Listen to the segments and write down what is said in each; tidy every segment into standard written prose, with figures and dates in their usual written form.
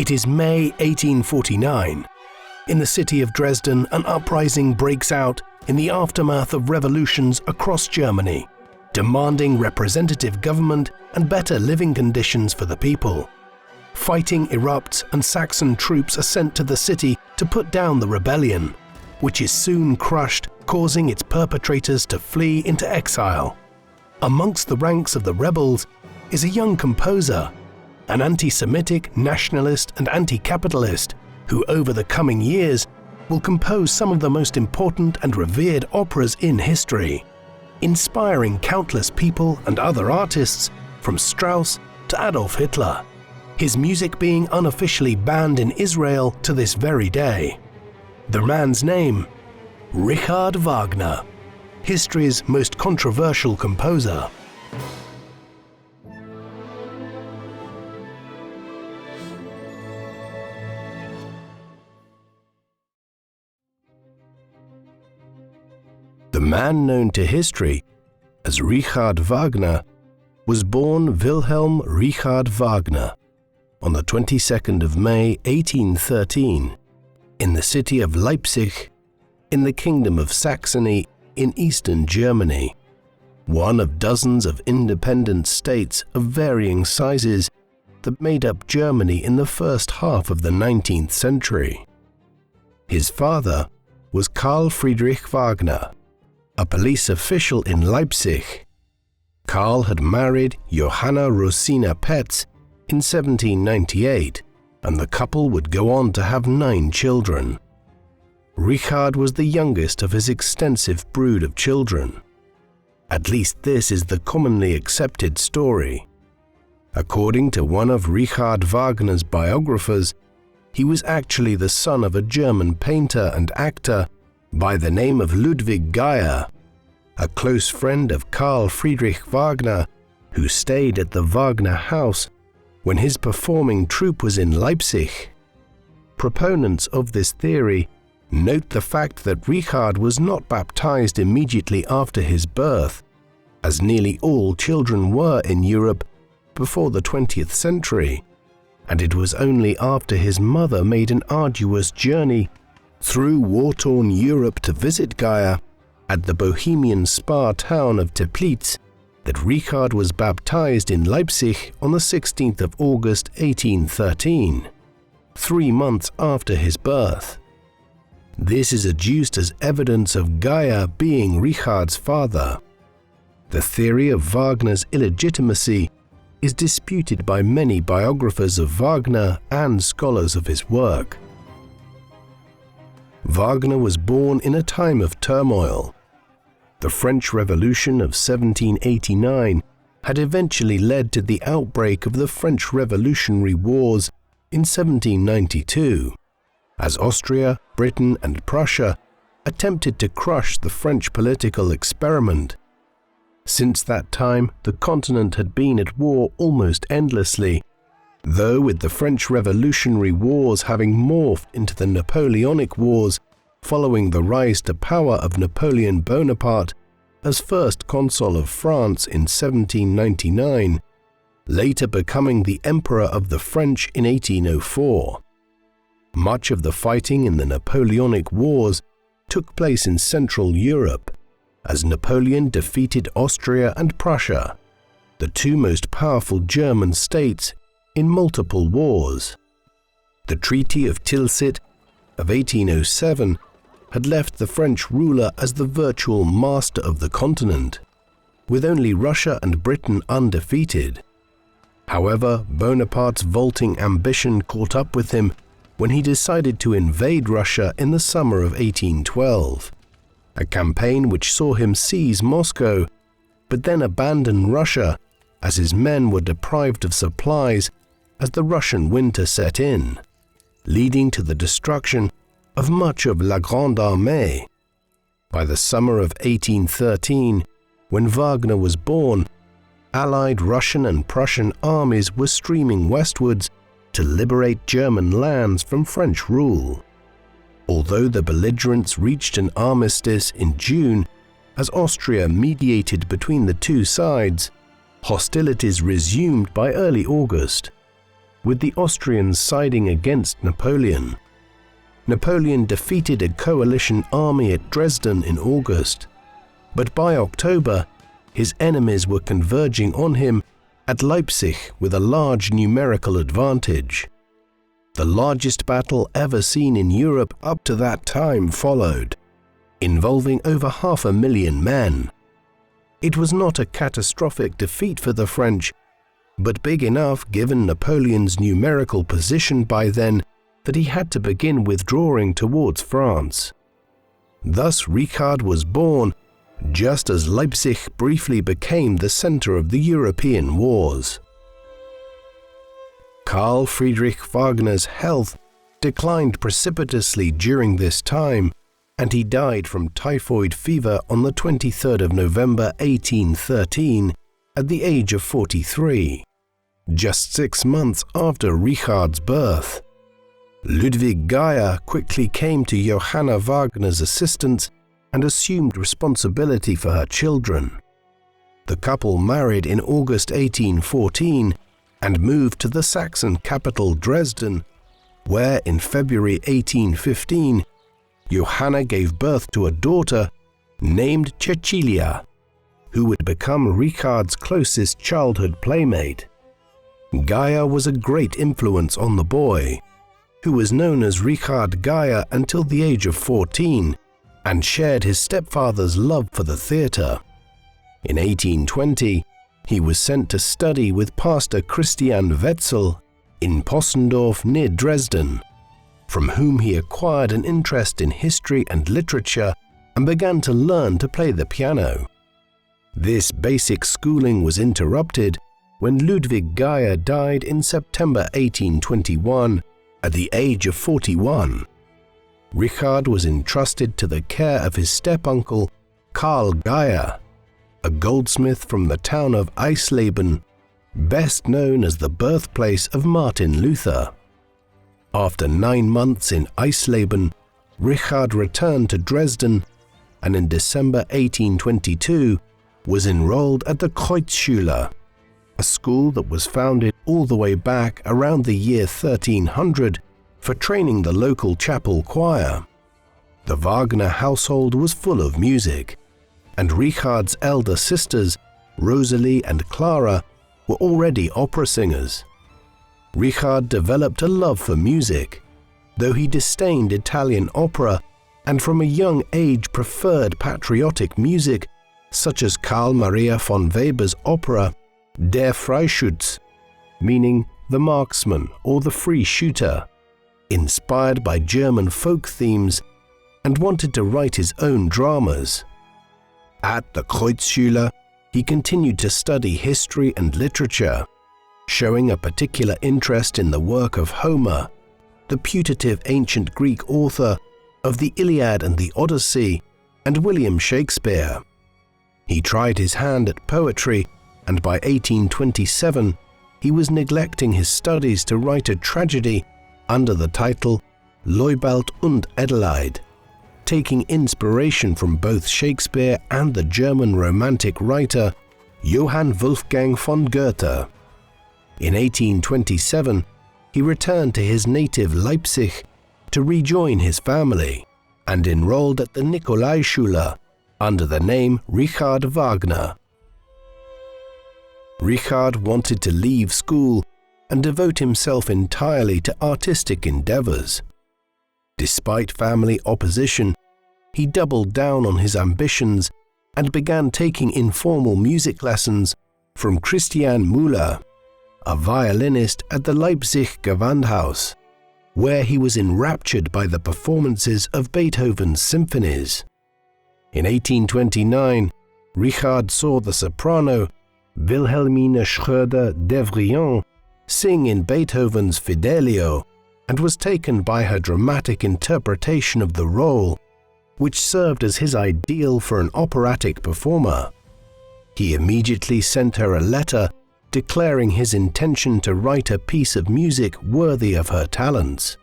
It is May 1849. In the city of Dresden, an uprising breaks out in the aftermath of revolutions across Germany, demanding representative government and better living conditions for the people. Fighting erupts and Saxon troops are sent to the city to put down the rebellion, which is soon crushed, causing its perpetrators to flee into exile. Amongst the ranks of the rebels is a young composer, an anti-Semitic, nationalist and anti-capitalist who over the coming years will compose some of the most important and revered operas in history, inspiring countless people and other artists from Strauss to Adolf Hitler, his music being unofficially banned in Israel to this very day. The man's name? Richard Wagner, history's most controversial composer. The man known to history as Richard Wagner was born Wilhelm Richard Wagner on the 22nd of May 1813 in the city of Leipzig in the Kingdom of Saxony in eastern Germany, one of dozens of independent states of varying sizes that made up Germany in the first half of the 19th century. His father was Karl Friedrich Wagner, a police official in Leipzig. Karl had married Johanna Rosina Petz in 1798, and the couple would go on to have 9 children. Richard was the youngest of his extensive brood of children. At least this is the commonly accepted story. According to one of Richard Wagner's biographers, he was actually the son of a German painter and actor by the name of Ludwig Geyer, a close friend of Karl Friedrich Wagner, who stayed at the Wagner house when his performing troupe was in Leipzig. Proponents of this theory note the fact that Richard was not baptized immediately after his birth, as nearly all children were in Europe before the 20th century, and it was only after his mother made an arduous journey through war-torn Europe to visit Geyer at the Bohemian spa town of Teplitz that Richard was baptized in Leipzig on the 16th of August 1813, 3 months after his birth. This is adduced as evidence of Geyer being Richard's father. The theory of Wagner's illegitimacy is disputed by many biographers of Wagner and scholars of his work. Wagner was born in a time of turmoil. The French Revolution of 1789 had eventually led to the outbreak of the French Revolutionary Wars in 1792, as Austria, Britain and Prussia attempted to crush the French political experiment. Since that time, the continent had been at war almost endlessly, though with the French Revolutionary Wars having morphed into the Napoleonic Wars following the rise to power of Napoleon Bonaparte as first consul of France in 1799, later becoming the Emperor of the French in 1804. Much of the fighting in the Napoleonic Wars took place in Central Europe, as Napoleon defeated Austria and Prussia, the 2 most powerful German states, in multiple wars. The Treaty of Tilsit of 1807 had left the French ruler as the virtual master of the continent, with only Russia and Britain undefeated. However, Bonaparte's vaulting ambition caught up with him when he decided to invade Russia in the summer of 1812, a campaign which saw him seize Moscow, but then abandon Russia as his men were deprived of supplies as the Russian winter set in, leading to the destruction of much of La Grande Armée. By the summer of 1813, when Wagner was born, Allied Russian and Prussian armies were streaming westwards to liberate German lands from French rule. Although the belligerents reached an armistice in June as Austria mediated between the 2 sides, hostilities resumed by early August. with the Austrians siding against Napoleon. Napoleon defeated a coalition army at Dresden in August, but by October, his enemies were converging on him at Leipzig with a large numerical advantage. The largest battle ever seen in Europe up to that time followed, involving over 500,000 men. It was not a catastrophic defeat for the French, but big enough given Napoleon's numerical position by then that he had to begin withdrawing towards France. Thus Richard was born just as Leipzig briefly became the center of the European wars. Carl Friedrich Wagner's health declined precipitously during this time, and he died from typhoid fever on the 23rd of November 1813 at the age of 43, just 6 months after Richard's birth. Ludwig Geyer quickly came to Johanna Wagner's assistance and assumed responsibility for her children. The couple married in August 1814 and moved to the Saxon capital Dresden, where in February 1815, Johanna gave birth to a daughter named Cecilia, who would become Richard's closest childhood playmate. Geyer was a great influence on the boy, who was known as Richard Geyer until the age of 14, and shared his stepfather's love for the theatre. In 1820, he was sent to study with Pastor Christian Wetzel in Possendorf near Dresden, from whom he acquired an interest in history and literature and began to learn to play the piano. This basic schooling was interrupted when Ludwig Geyer died in September 1821 at the age of 41. Richard was entrusted to the care of his step-uncle, Karl Geyer, a goldsmith from the town of Eisleben, best known as the birthplace of Martin Luther. After 9 months in Eisleben, Richard returned to Dresden and in December 1822 was enrolled at the Kreuzschule, a school that was founded all the way back around the year 1300 for training the local chapel choir. The Wagner household was full of music, and Richard's elder sisters, Rosalie and Clara, were already opera singers. Richard developed a love for music, though he disdained Italian opera and from a young age preferred patriotic music such as Carl Maria von Weber's opera Der Freischütz, meaning the marksman or the free shooter, inspired by German folk themes, and wanted to write his own dramas. At the Kreuzschule, he continued to study history and literature, showing a particular interest in the work of Homer, the putative ancient Greek author of the Iliad and the Odyssey, and William Shakespeare. He tried his hand at poetry, and by 1827, he was neglecting his studies to write a tragedy under the title Leubald und Adelheid, taking inspiration from both Shakespeare and the German Romantic writer Johann Wolfgang von Goethe. In 1827, he returned to his native Leipzig to rejoin his family and enrolled at the Nikolaischule under the name Richard Wagner. Richard wanted to leave school and devote himself entirely to artistic endeavors. Despite family opposition, he doubled down on his ambitions and began taking informal music lessons from Christian Müller, a violinist at the Leipzig Gewandhaus, where he was enraptured by the performances of Beethoven's symphonies. In 1829, Richard saw the soprano Wilhelmine Schröder-Devrient sing in Beethoven's Fidelio and was taken by her dramatic interpretation of the role, which served as his ideal for an operatic performer. He immediately sent her a letter declaring his intention to write a piece of music worthy of her talents.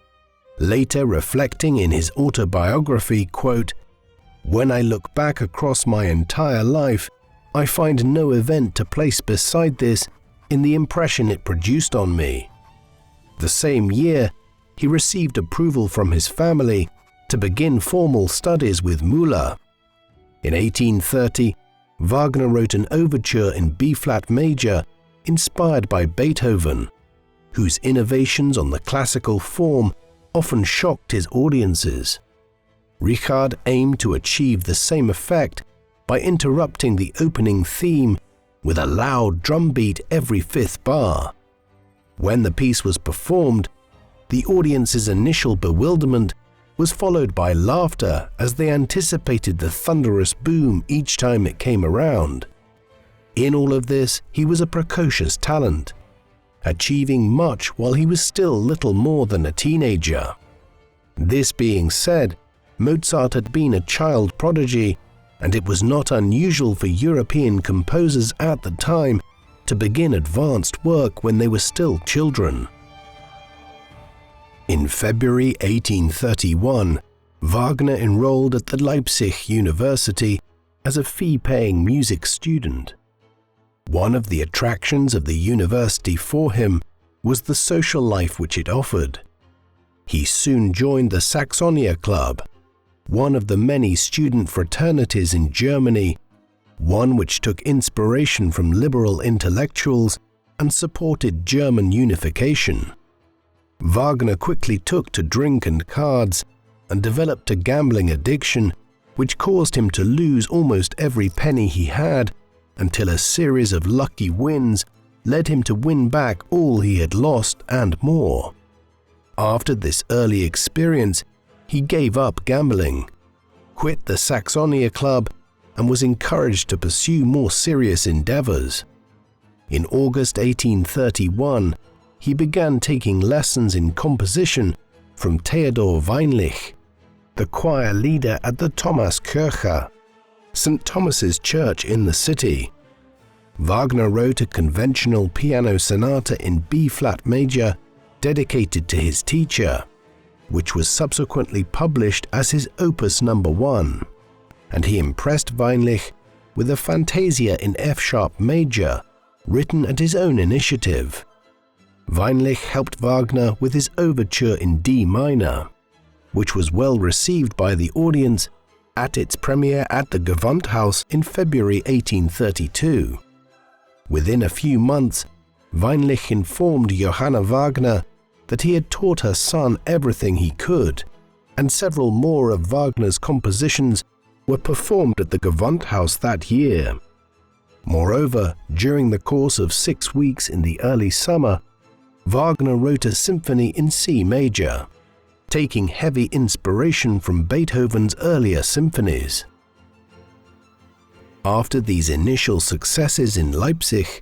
Later reflecting in his autobiography, quote, "When I look back across my entire life, I find no event to place beside this in the impression it produced on me. The same year, he received approval from his family to begin formal studies with Müller. In 1830, Wagner wrote an overture in B-flat major inspired by Beethoven, whose innovations on the classical form often shocked his audiences. Richard aimed to achieve the same effect by interrupting the opening theme with a loud drum beat every fifth bar. When the piece was performed, the audience's initial bewilderment was followed by laughter as they anticipated the thunderous boom each time it came around. In all of this, he was a precocious talent, achieving much while he was still little more than a teenager. This being said, Mozart had been a child prodigy, and it was not unusual for European composers at the time to begin advanced work when they were still children. In February 1831, Wagner enrolled at the Leipzig University as a fee-paying music student. One of the attractions of the university for him was the social life which it offered. He soon joined the Saxonia Club, one of the many student fraternities in Germany, one which took inspiration from liberal intellectuals and supported German unification. Wagner quickly took to drink and cards and developed a gambling addiction which caused him to lose almost every penny he had until a series of lucky wins led him to win back all he had lost and more. After this early experience, he gave up gambling, quit the Saxonia Club, and was encouraged to pursue more serious endeavors. In August 1831, he began taking lessons in composition from Theodor Weinlich, the choir leader at the Thomaskirche, St. Thomas's Church in the city. Wagner wrote a conventional piano sonata in B-flat major dedicated to his teacher, which was subsequently published as his Opus No. 1, and he impressed Weinlich with a Fantasia in F-sharp major, written at his own initiative. Weinlich helped Wagner with his overture in D minor, which was well received by the audience at its premiere at the Gewandhaus in February 1832. Within a few months, Weinlich informed Johanna Wagner that he had taught her son everything he could, and several more of Wagner's compositions were performed at the Gewandhaus that year. Moreover, during the course of 6 weeks in the early summer, Wagner wrote a symphony in C major, taking heavy inspiration from Beethoven's earlier symphonies. After these initial successes in Leipzig,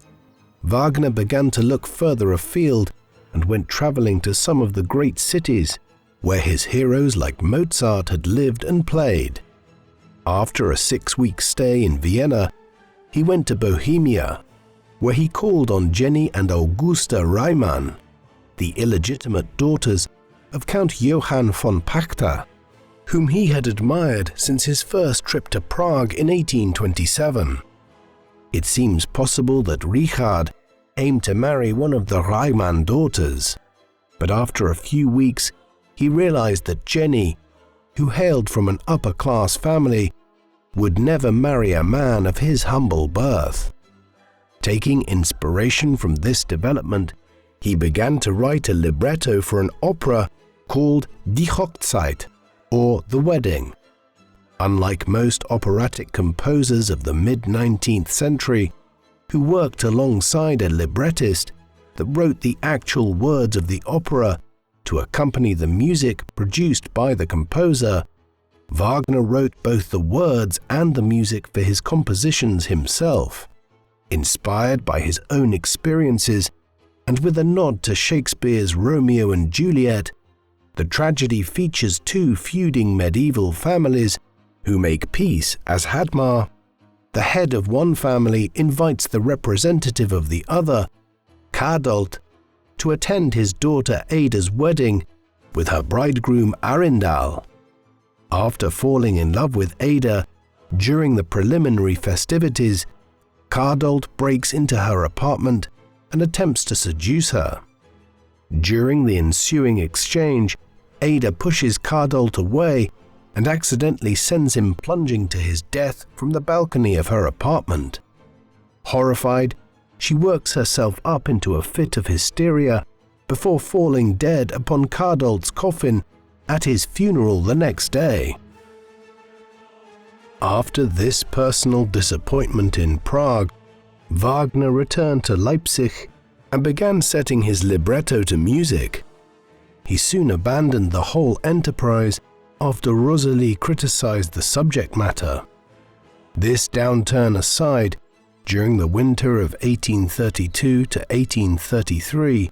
Wagner began to look further afield and went traveling to some of the great cities where his heroes like Mozart had lived and played. After a 6-week stay in Vienna, he went to Bohemia, where he called on Jenny and Augusta Reimann, the illegitimate daughters of Count Johann von Pachter, whom he had admired since his first trip to Prague in 1827. It seems possible that Richard aimed to marry one of the Reimann daughters, but after a few weeks he realized that Jenny, who hailed from an upper-class family, would never marry a man of his humble birth. Taking inspiration from this development, he began to write a libretto for an opera called Die Hochzeit, or The Wedding. Unlike most operatic composers of the mid-19th century, who worked alongside a librettist that wrote the actual words of the opera to accompany the music produced by the composer, Wagner wrote both the words and the music for his compositions himself. Inspired by his own experiences and with a nod to Shakespeare's Romeo and Juliet, the tragedy features two feuding medieval families who make peace as Hadmar. The head of one family invites the representative of the other, Kadult, to attend his daughter Ada's wedding with her bridegroom Arindal. After falling in love with Ada during the preliminary festivities, Kadult breaks into her apartment and attempts to seduce her. During the ensuing exchange, Ada pushes Cardolt away and accidentally sends him plunging to his death from the balcony of her apartment. Horrified, she works herself up into a fit of hysteria before falling dead upon Cardolt's coffin at his funeral the next day. After this personal disappointment in Prague, Wagner returned to Leipzig and began setting his libretto to music. He soon abandoned the whole enterprise after Rosalie criticized the subject matter. This downturn aside, during the winter of 1832 to 1833,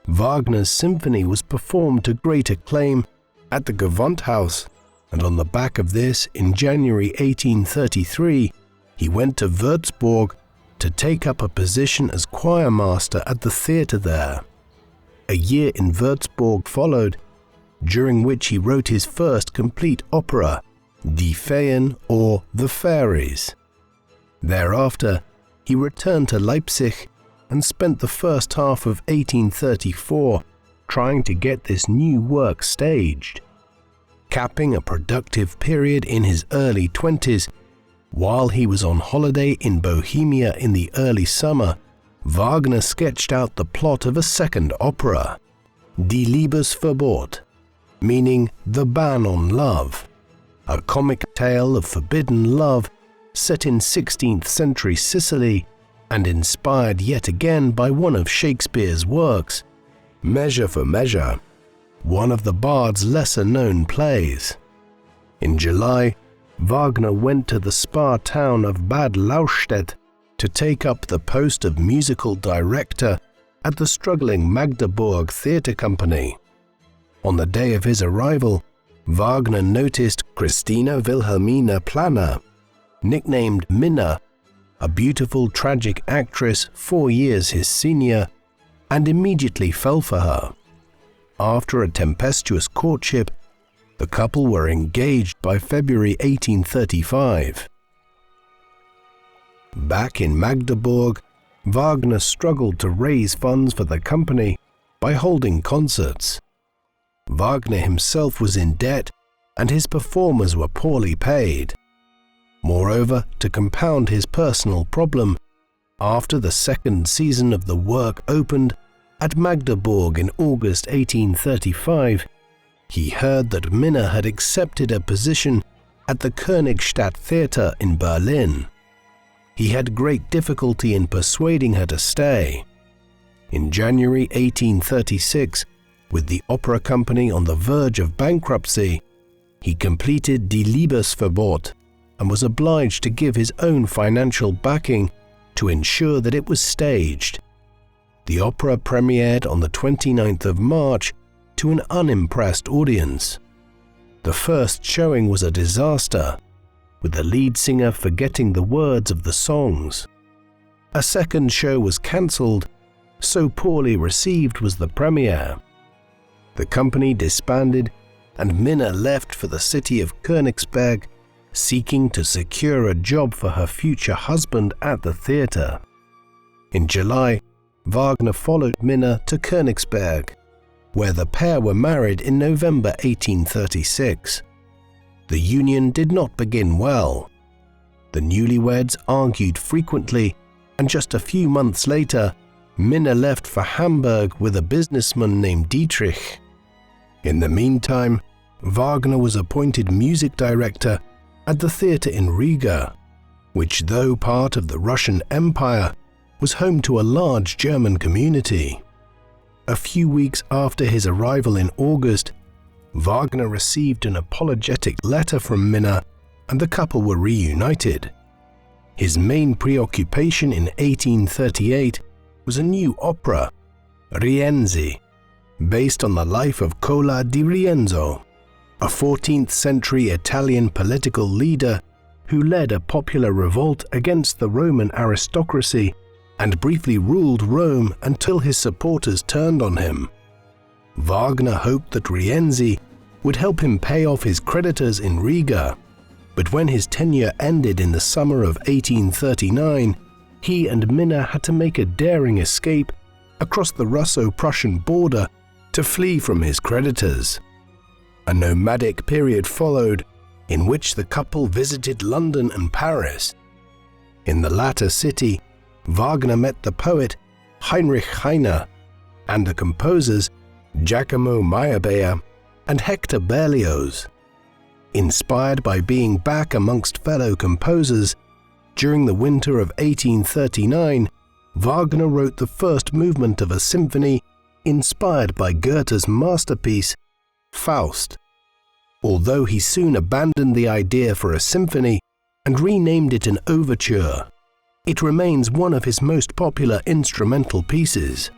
Wagner's symphony was performed to great acclaim at the Gewandhaus, and on the back of this, in January 1833, he went to Würzburg to take up a position as choirmaster at the theatre there. A year in Würzburg followed, during which he wrote his first complete opera, Die Feen, or The Fairies. Thereafter, he returned to Leipzig and spent the first half of 1834 trying to get this new work staged. Capping a productive period in his early 20s, while he was on holiday in Bohemia in the early summer, Wagner sketched out the plot of a second opera, Die Liebesverbot, meaning The Ban on Love, a comic tale of forbidden love set in 16th century Sicily and inspired yet again by one of Shakespeare's works, Measure for Measure, one of the Bard's lesser-known plays. In July, Wagner went to the spa town of Bad Lauchstädt to take up the post of musical director at the struggling Magdeburg Theatre Company. On the day of his arrival, Wagner noticed Christina Wilhelmina Planner, nicknamed Minna, a beautiful tragic actress 4 years his senior, and immediately fell for her. After a tempestuous courtship, the couple were engaged by February 1835. Back in Magdeburg, Wagner struggled to raise funds for the company by holding concerts. Wagner himself was in debt, and his performers were poorly paid. Moreover, to compound his personal problem, after the second season of the work opened at Magdeburg in August 1835, he heard that Minna had accepted a position at the Königstadt Theater in Berlin. He had great difficulty in persuading her to stay. In January 1836, with the opera company on the verge of bankruptcy, he completed Die Liebesverbot and was obliged to give his own financial backing to ensure that it was staged. The opera premiered on the 29th of March to an unimpressed audience. The first showing was a disaster, with the lead singer forgetting the words of the songs. A second show was cancelled, so poorly received was the premiere. The company disbanded, and Minna left for the city of Königsberg, seeking to secure a job for her future husband at the theatre. In July, Wagner followed Minna to Königsberg, where the pair were married in November 1836. The union did not begin well. The newlyweds argued frequently, and just a few months later, Minna left for Hamburg with a businessman named Dietrich. In the meantime, Wagner was appointed music director at the theatre in Riga, which, though part of the Russian Empire, was home to a large German community. A few weeks after his arrival in August, Wagner received an apologetic letter from Minna, and the couple were reunited. His main preoccupation in 1838 was a new opera, Rienzi, based on the life of Cola di Rienzo, a 14th century Italian political leader who led a popular revolt against the Roman aristocracy and briefly ruled Rome until his supporters turned on him. Wagner hoped that Rienzi would help him pay off his creditors in Riga, but when his tenure ended in the summer of 1839, he and Minna had to make a daring escape across the Russo-Prussian border to flee from his creditors. A nomadic period followed, in which the couple visited London and Paris. In the latter city, Wagner met the poet Heinrich Heine and the composers Giacomo Meyerbeer and Hector Berlioz. Inspired by being back amongst fellow composers, during the winter of 1839, Wagner wrote the first movement of a symphony inspired by Goethe's masterpiece, Faust. Although he soon abandoned the idea for a symphony and renamed it an overture, it remains one of his most popular instrumental pieces.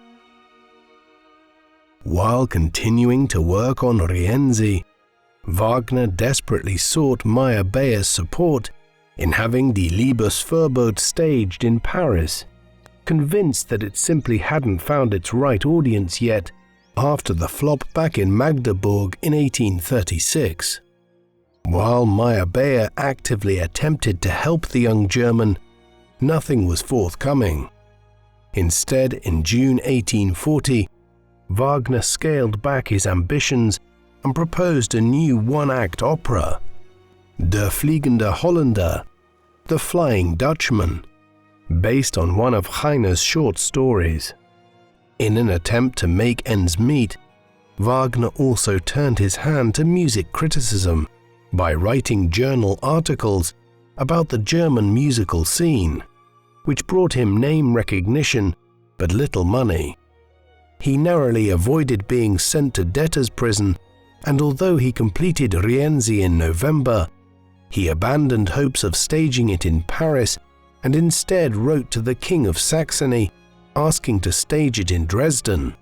While continuing to work on Rienzi, Wagner desperately sought Meyerbeer's support in having Die Liebesverbot staged in Paris, convinced that it simply hadn't found its right audience yet after the flop back in Magdeburg in 1836. While Meyerbeer actively attempted to help the young German, nothing was forthcoming. Instead, in June 1840, Wagner scaled back his ambitions and proposed a new one-act opera, Der Fliegende Holländer, The Flying Dutchman, based on one of Heine's short stories. In an attempt to make ends meet, Wagner also turned his hand to music criticism by writing journal articles about the German musical scene, which brought him name recognition but little money. He narrowly avoided being sent to debtor's prison, and although he completed Rienzi in November, he abandoned hopes of staging it in Paris and instead wrote to the King of Saxony asking to stage it in Dresden.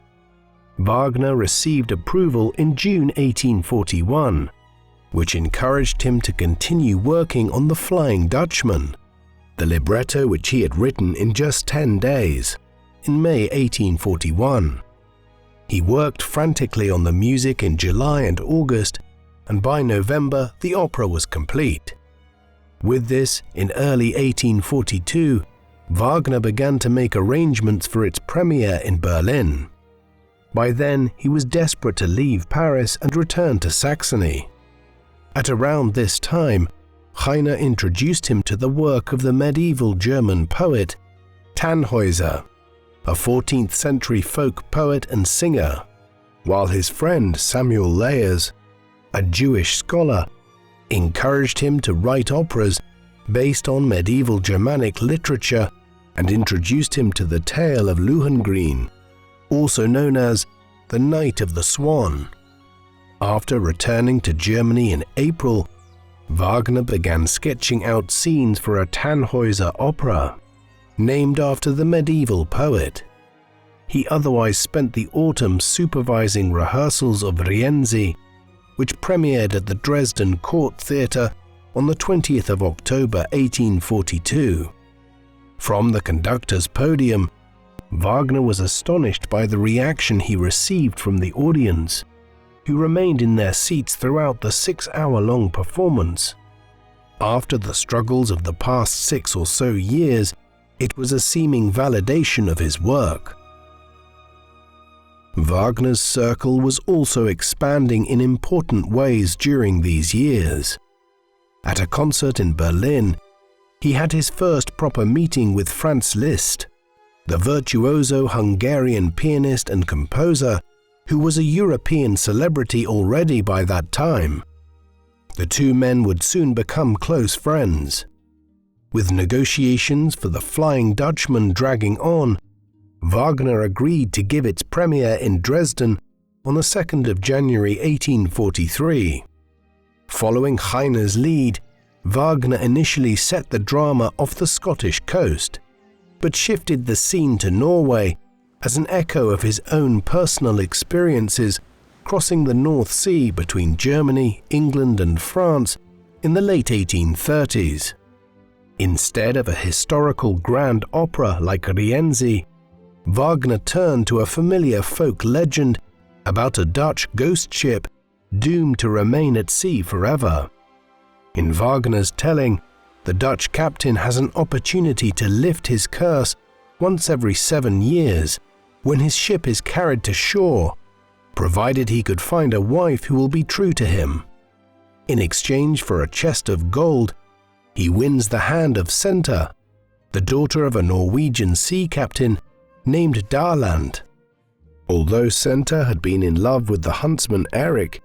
Wagner received approval in June 1841, which encouraged him to continue working on The Flying Dutchman, the libretto which he had written in just 10 days, in May 1841. He worked frantically on the music in July and August, and by November the opera was complete. With this, in early 1842, Wagner began to make arrangements for its premiere in Berlin. By then, he was desperate to leave Paris and return to Saxony. At around this time, Heine introduced him to the work of the medieval German poet Tannhäuser, a 14th century folk poet and singer, while his friend Samuel Leyers, a Jewish scholar, encouraged him to write operas based on medieval Germanic literature and introduced him to the tale of Lohengrin, also known as the Knight of the Swan. After returning to Germany in April, Wagner began sketching out scenes for a Tannhäuser opera, named after the medieval poet. He otherwise spent the autumn supervising rehearsals of Rienzi, which premiered at the Dresden Court Theatre on the 20th of October 1842. From the conductor's podium, Wagner was astonished by the reaction he received from the audience, who remained in their seats throughout the 6-hour-long performance. After the struggles of the past 6 or so years, it was a seeming validation of his work. Wagner's circle was also expanding in important ways during these years. At a concert in Berlin, he had his first proper meeting with Franz Liszt, the virtuoso Hungarian pianist and composer who was a European celebrity already by that time. The two men would soon become close friends. With negotiations for The Flying Dutchman dragging on, Wagner agreed to give its premiere in Dresden on the 2nd of January 1843. Following Heine's lead, Wagner initially set the drama off the Scottish coast, but shifted the scene to Norway as an echo of his own personal experiences crossing the North Sea between Germany, England and France in the late 1830s. Instead of a historical grand opera like Rienzi, Wagner turned to a familiar folk legend about a Dutch ghost ship doomed to remain at sea forever. In Wagner's telling, the Dutch captain has an opportunity to lift his curse once every 7 years when his ship is carried to shore, provided he could find a wife who will be true to him. In exchange for a chest of gold, he wins the hand of Senta, the daughter of a Norwegian sea captain named Darland. Although Senta had been in love with the huntsman Eric,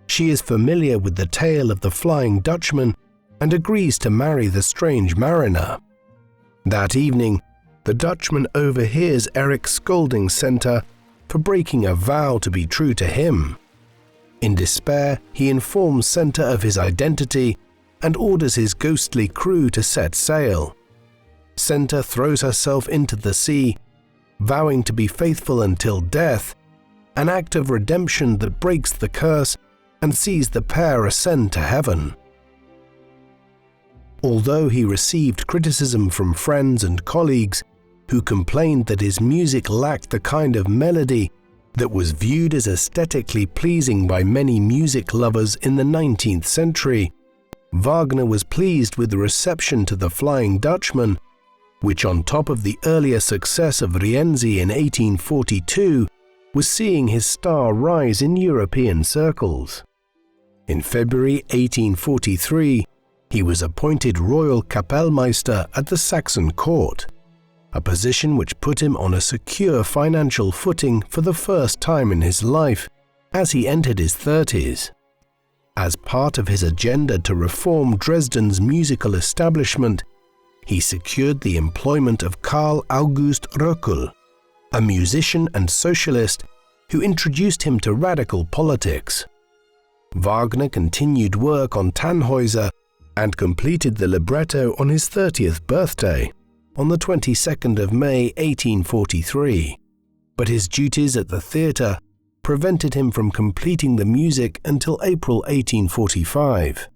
she is familiar with the tale of the Flying Dutchman and agrees to marry the strange mariner. That evening, the Dutchman overhears Eric scolding Senta for breaking a vow to be true to him. In despair, he informs Senta of his identity and orders his ghostly crew to set sail. Senta throws herself into the sea, vowing to be faithful until death, an act of redemption that breaks the curse and sees the pair ascend to heaven. Although he received criticism from friends and colleagues who complained that his music lacked the kind of melody that was viewed as aesthetically pleasing by many music lovers in the 19th century, Wagner was pleased with the reception to the Flying Dutchman, which on top of the earlier success of Rienzi in 1842, was seeing his star rise in European circles. In February 1843, he was appointed Royal Kapellmeister at the Saxon court, a position which put him on a secure financial footing for the first time in his life as he entered his 30s. As part of his agenda to reform Dresden's musical establishment, he secured the employment of Karl August Röckel, a musician and socialist who introduced him to radical politics. Wagner continued work on Tannhäuser and completed the libretto on his 30th birthday, on the 22nd of May 1843, but his duties at the theatre prevented him from completing the music until April 1845.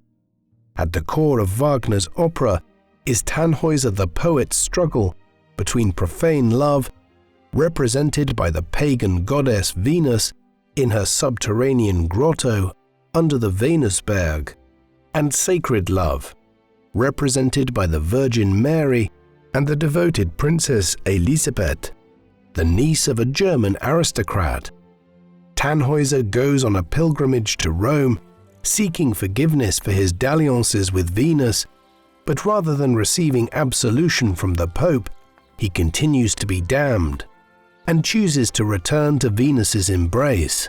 At the core of Wagner's opera is Tannhäuser the poet's struggle between profane love, represented by the pagan goddess Venus in her subterranean grotto under the Venusberg, and sacred love, represented by the Virgin Mary and the devoted Princess Elisabeth, the niece of a German aristocrat. Tannhäuser goes on a pilgrimage to Rome, seeking forgiveness for his dalliances with Venus, but rather than receiving absolution from the Pope, he continues to be damned and chooses to return to Venus's embrace.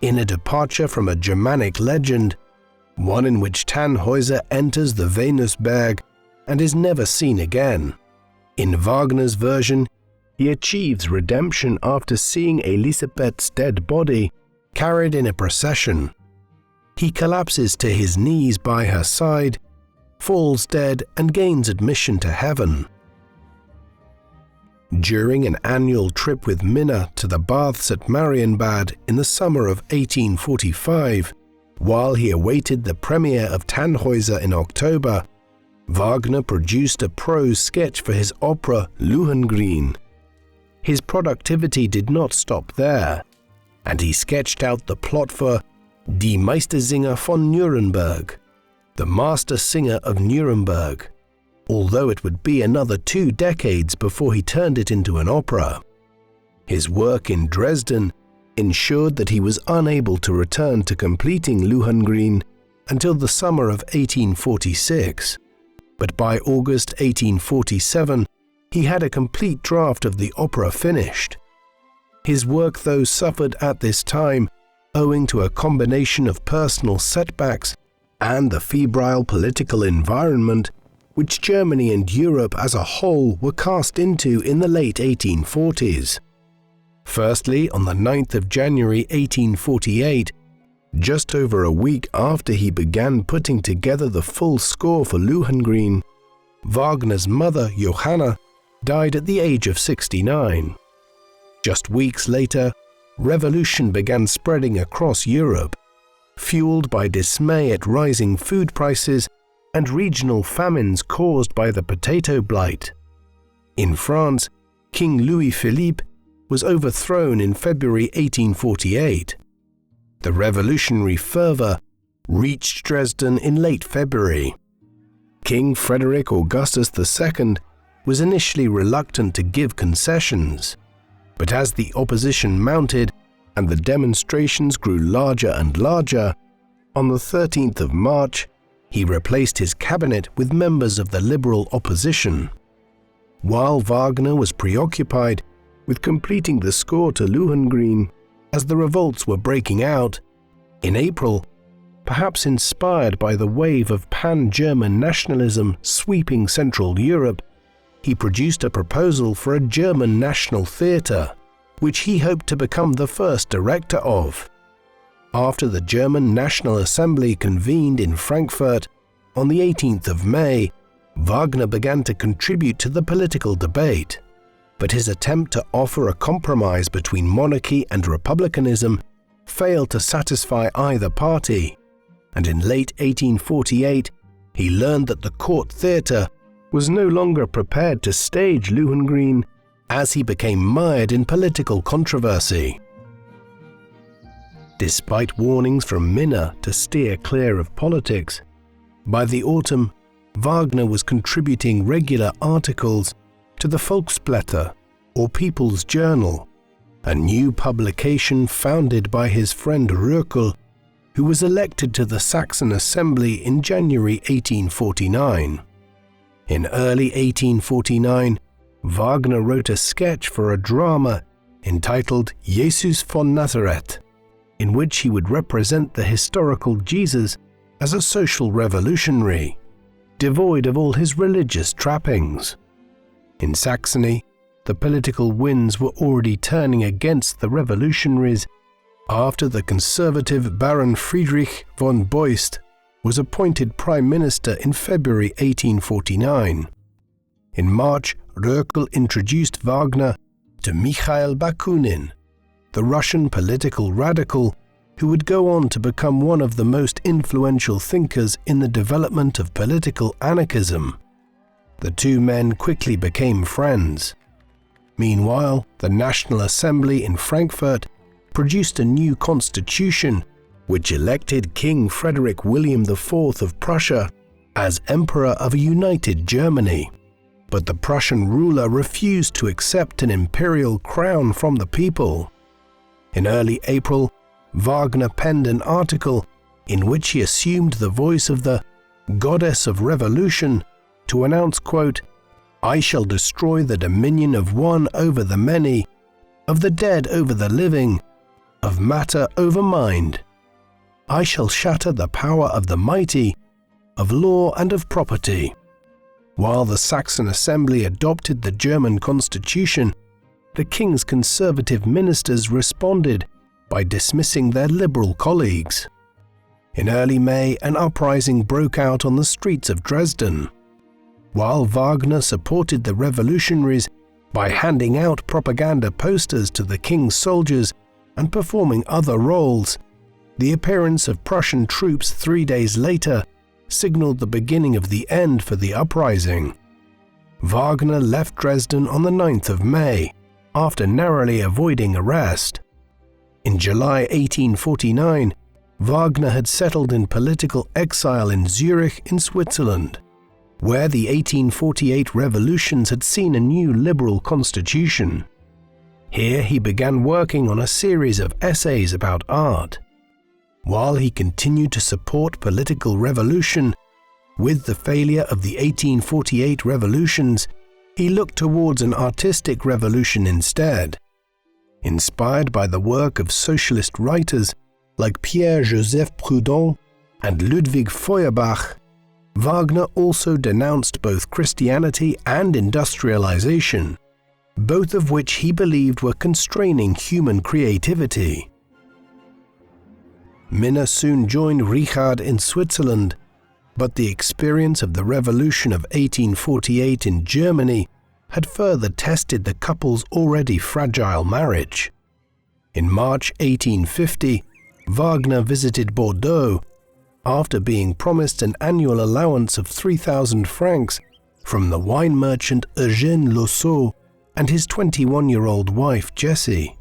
In a departure from a Germanic legend, one in which Tannhäuser enters the Venusberg and is never seen again, in Wagner's version, he achieves redemption after seeing Elisabeth's dead body carried in a procession. He collapses to his knees by her side, falls dead, and gains admission to heaven. During an annual trip with Minna to the baths at Marienbad in the summer of 1845, while he awaited the premiere of Tannhäuser in October, Wagner produced a prose sketch for his opera Lohengrin. His productivity did not stop there, and he sketched out the plot for Die Meistersinger von Nuremberg, the master singer of Nuremberg, although it would be another 2 decades before he turned it into an opera. His work in Dresden ensured that he was unable to return to completing Lohengrin until the summer of 1846, but by August 1847, he had a complete draft of the opera finished. His work, though, suffered at this time owing to a combination of personal setbacks and the febrile political environment which Germany and Europe as a whole were cast into in the late 1840s. Firstly, on the 9th of January 1848, just over a week after he began putting together the full score for Lohengrin, Wagner's mother, Johanna, died at the age of 69. Just weeks later, revolution began spreading across Europe, fueled by dismay at rising food prices and regional famines caused by the potato blight. In France, King Louis-Philippe was overthrown in February 1848. The revolutionary fervor reached Dresden in late February. King Frederick Augustus II was initially reluctant to give concessions, but as the opposition mounted and the demonstrations grew larger and larger, on the 13th of March, he replaced his cabinet with members of the liberal opposition. While Wagner was preoccupied with completing the score to Lohengrin as the revolts were breaking out, in April, perhaps inspired by the wave of pan-German nationalism sweeping Central Europe, he produced a proposal for a German national theatre, which he hoped to become the first director of. After the German National Assembly convened in Frankfurt on the 18th of May, Wagner began to contribute to the political debate, but his attempt to offer a compromise between monarchy and republicanism failed to satisfy either party, and in late 1848 he learned that the court theatre was no longer prepared to stage Lohengrin as he became mired in political controversy. Despite warnings from Minna to steer clear of politics, by the autumn, Wagner was contributing regular articles to the Volksblätter, or People's Journal, a new publication founded by his friend Röckel, who was elected to the Saxon Assembly in January 1849. In early 1849, Wagner wrote a sketch for a drama entitled Jesus von Nazareth, in which he would represent the historical Jesus as a social revolutionary, devoid of all his religious trappings. In Saxony, the political winds were already turning against the revolutionaries after the conservative Baron Friedrich von Beust was appointed Prime Minister in February 1849. In March, Röckel introduced Wagner to Mikhail Bakunin, the Russian political radical who would go on to become one of the most influential thinkers in the development of political anarchism. The two men quickly became friends. Meanwhile, the National Assembly in Frankfurt produced a new constitution which elected King Frederick William IV of Prussia as Emperor of a united Germany. But the Prussian ruler refused to accept an imperial crown from the people. In early April, Wagner penned an article in which he assumed the voice of the Goddess of Revolution to announce, quote, "I shall destroy the dominion of one over the many, of the dead over the living, of matter over mind. I shall shatter the power of the mighty, of law and of property." While the Saxon Assembly adopted the German constitution, the king's conservative ministers responded by dismissing their liberal colleagues. In early May, an uprising broke out on the streets of Dresden. While Wagner supported the revolutionaries by handing out propaganda posters to the king's soldiers and performing other roles, the appearance of Prussian troops 3 days later signaled the beginning of the end for the uprising. Wagner left Dresden on the 9th of May, after narrowly avoiding arrest. In July 1849, Wagner had settled in political exile in Zurich in Switzerland, where the 1848 revolutions had seen a new liberal constitution. Here he began working on a series of essays about art. While he continued to support political revolution, with the failure of the 1848 revolutions, he looked towards an artistic revolution instead. Inspired by the work of socialist writers like Pierre-Joseph Proudhon and Ludwig Feuerbach, Wagner also denounced both Christianity and industrialization, both of which he believed were constraining human creativity. Minna soon joined Richard in Switzerland, but the experience of the revolution of 1848 in Germany had further tested the couple's already fragile marriage. In March 1850, Wagner visited Bordeaux after being promised an annual allowance of 3,000 francs from the wine merchant Eugène Losseau and his 21-year-old wife Jessie.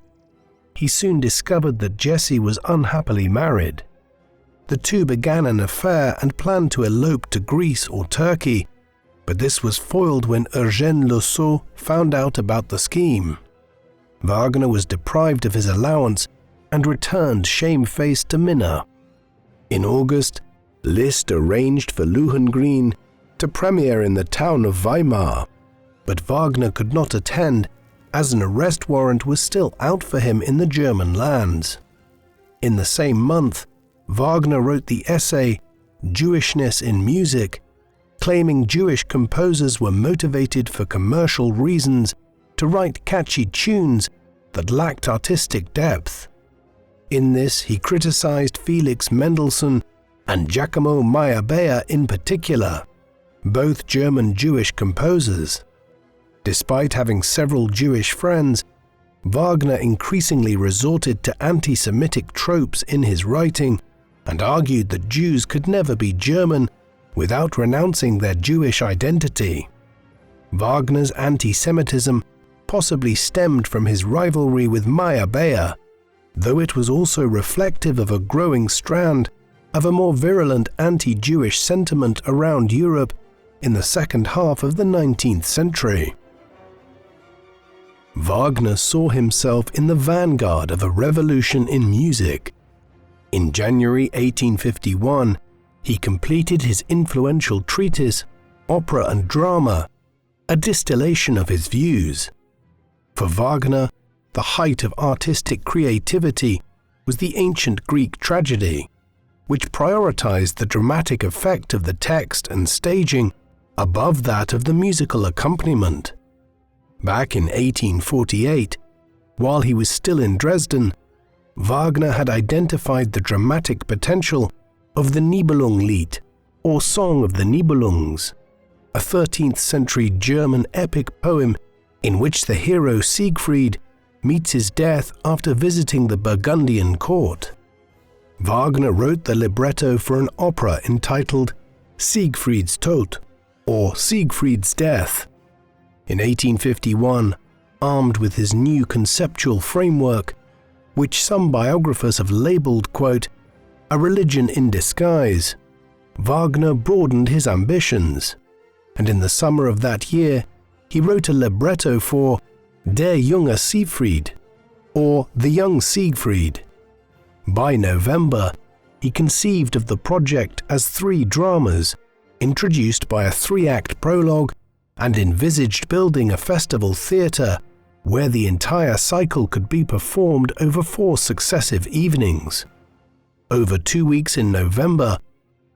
He soon discovered that Jessie was unhappily married. The two began an affair and planned to elope to Greece or Turkey, but this was foiled when Eugène Losseau found out about the scheme. Wagner was deprived of his allowance and returned shamefaced to Minna. In August, Liszt arranged for Lohengrin to premiere in the town of Weimar, but Wagner could not attend as an arrest warrant was still out for him in the German lands. In the same month, Wagner wrote the essay Jewishness in Music, claiming Jewish composers were motivated for commercial reasons to write catchy tunes that lacked artistic depth. In this, he criticized Felix Mendelssohn and Giacomo Meyerbeer in particular, both German Jewish composers. Despite having several Jewish friends, Wagner increasingly resorted to anti-Semitic tropes in his writing and argued that Jews could never be German without renouncing their Jewish identity. Wagner's anti-Semitism possibly stemmed from his rivalry with Meyerbeer, though it was also reflective of a growing strand of a more virulent anti-Jewish sentiment around Europe in the second half of the 19th century. Wagner saw himself in the vanguard of a revolution in music. In January 1851, he completed his influential treatise, Opera and Drama, a distillation of his views. For Wagner, the height of artistic creativity was the ancient Greek tragedy, which prioritized the dramatic effect of the text and staging above that of the musical accompaniment. Back in 1848, while he was still in Dresden, Wagner had identified the dramatic potential of the Nibelungenlied, or Song of the Nibelungs, a 13th century German epic poem in which the hero Siegfried meets his death after visiting the Burgundian court. Wagner wrote the libretto for an opera entitled Siegfried's Tod, or Siegfried's Death. In 1851, armed with his new conceptual framework, which some biographers have labeled, quote, a religion in disguise, Wagner broadened his ambitions, and in the summer of that year, he wrote a libretto for Der junge Siegfried, or The Young Siegfried. By November, he conceived of the project as 3 dramas, introduced by a 3-act prologue, and envisaged building a festival theatre where the entire cycle could be performed over 4 successive evenings. Over 2 weeks in November,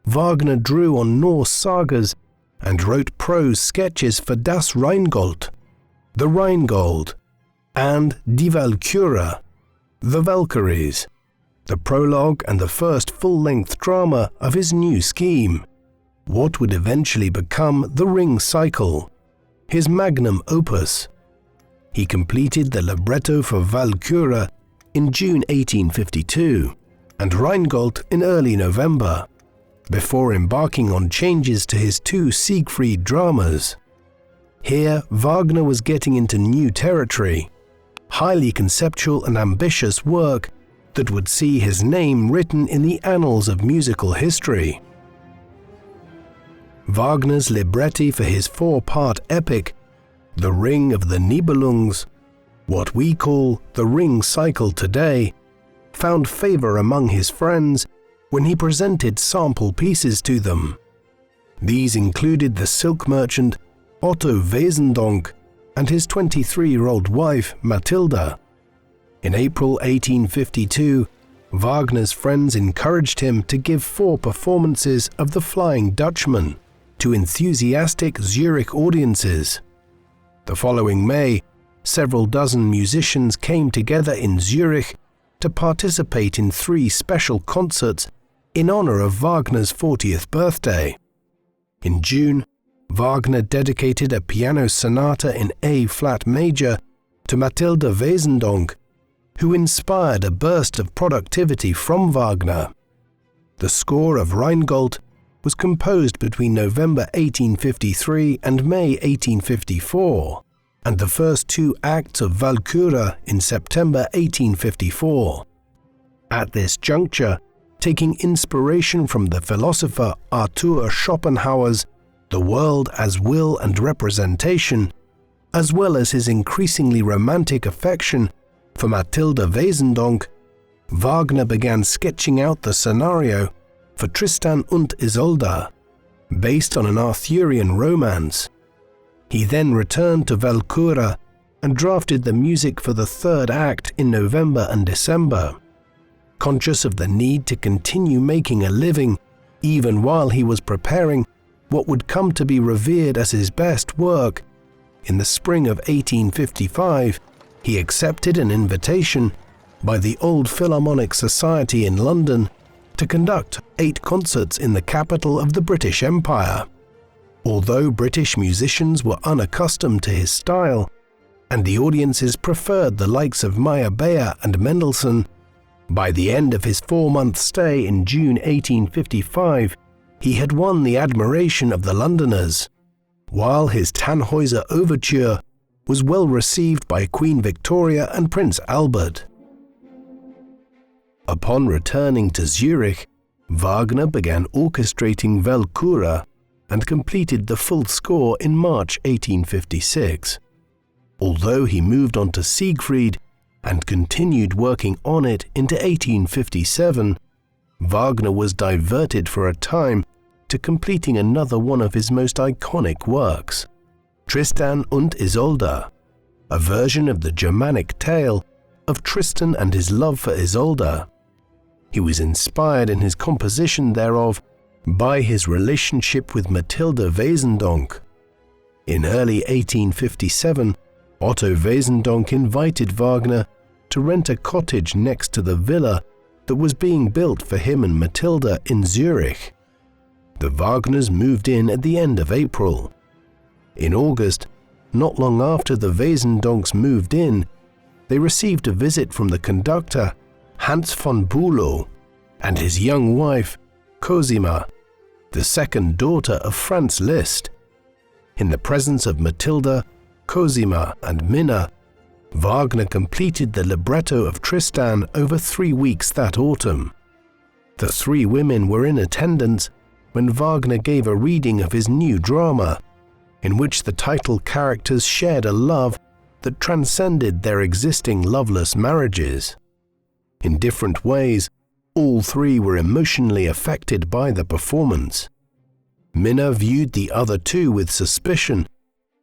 Wagner drew on Norse sagas and wrote prose sketches for Das Rheingold, the Rheingold, and Die Walküre, the Valkyries, the prologue and the first full-length drama of his new scheme, what would eventually become the Ring Cycle, his magnum opus. He completed the libretto for Walküre in June 1852 and Rheingold in early November, before embarking on changes to his 2 Siegfried dramas. Here, Wagner was getting into new territory, highly conceptual and ambitious work that would see his name written in the annals of musical history. Wagner's libretti for his 4-part epic, The Ring of the Nibelungs, what we call the Ring Cycle today, found favor among his friends when he presented sample pieces to them. These included the silk merchant Otto Wesendonck and his 23-year-old wife Matilda. In April 1852, Wagner's friends encouraged him to give 4 performances of The Flying Dutchman to enthusiastic Zurich audiences. The following May, several dozen musicians came together in Zurich to participate in 3 special concerts in honor of Wagner's 40th birthday. In June, Wagner dedicated a piano sonata in A-flat major to Matilda Wesendonck, who inspired a burst of productivity from Wagner. The score of Rheingold was composed between November 1853 and May 1854, and the first 2 acts of Walküre in September 1854. At this juncture, taking inspiration from the philosopher Arthur Schopenhauer's The World as Will and Representation, as well as his increasingly romantic affection for Matilda Wesendonck, Wagner began sketching out the scenario for Tristan und Isolde, based on an Arthurian romance. He then returned to Walchura and drafted the music for the third act in November and December. Conscious of the need to continue making a living, even while he was preparing what would come to be revered as his best work, in the spring of 1855, he accepted an invitation by the Old Philharmonic Society in London to conduct 8 concerts in the capital of the British Empire. Although British musicians were unaccustomed to his style, and the audiences preferred the likes of Meyerbeer and Mendelssohn, by the end of his 4-month stay in June 1855, he had won the admiration of the Londoners, while his Tannhäuser Overture was well received by Queen Victoria and Prince Albert. Upon returning to Zurich, Wagner began orchestrating Walchura and completed the full score in March 1856. Although he moved on to Siegfried and continued working on it into 1857, Wagner was diverted for a time to completing another one of his most iconic works, Tristan und Isolde, a version of the Germanic tale of Tristan and his love for Isolde. He was inspired in his composition thereof by his relationship with Mathilde Wesendonck. In early 1857, Otto Wesendonck invited Wagner to rent a cottage next to the villa that was being built for him and Mathilde in Zurich. The Wagners moved in at the end of April. In August, not long after the Wesendoncks moved in, they received a visit from the conductor Hans von Bülow and his young wife Cosima, the second daughter of Franz Liszt. In the presence of Mathilde, Cosima, and Minna, Wagner completed the libretto of Tristan over 3 weeks that autumn. The 3 women were in attendance when Wagner gave a reading of his new drama, in which the title characters shared a love that transcended their existing loveless marriages. In different ways, all 3 were emotionally affected by the performance. Minna viewed the other 2 with suspicion,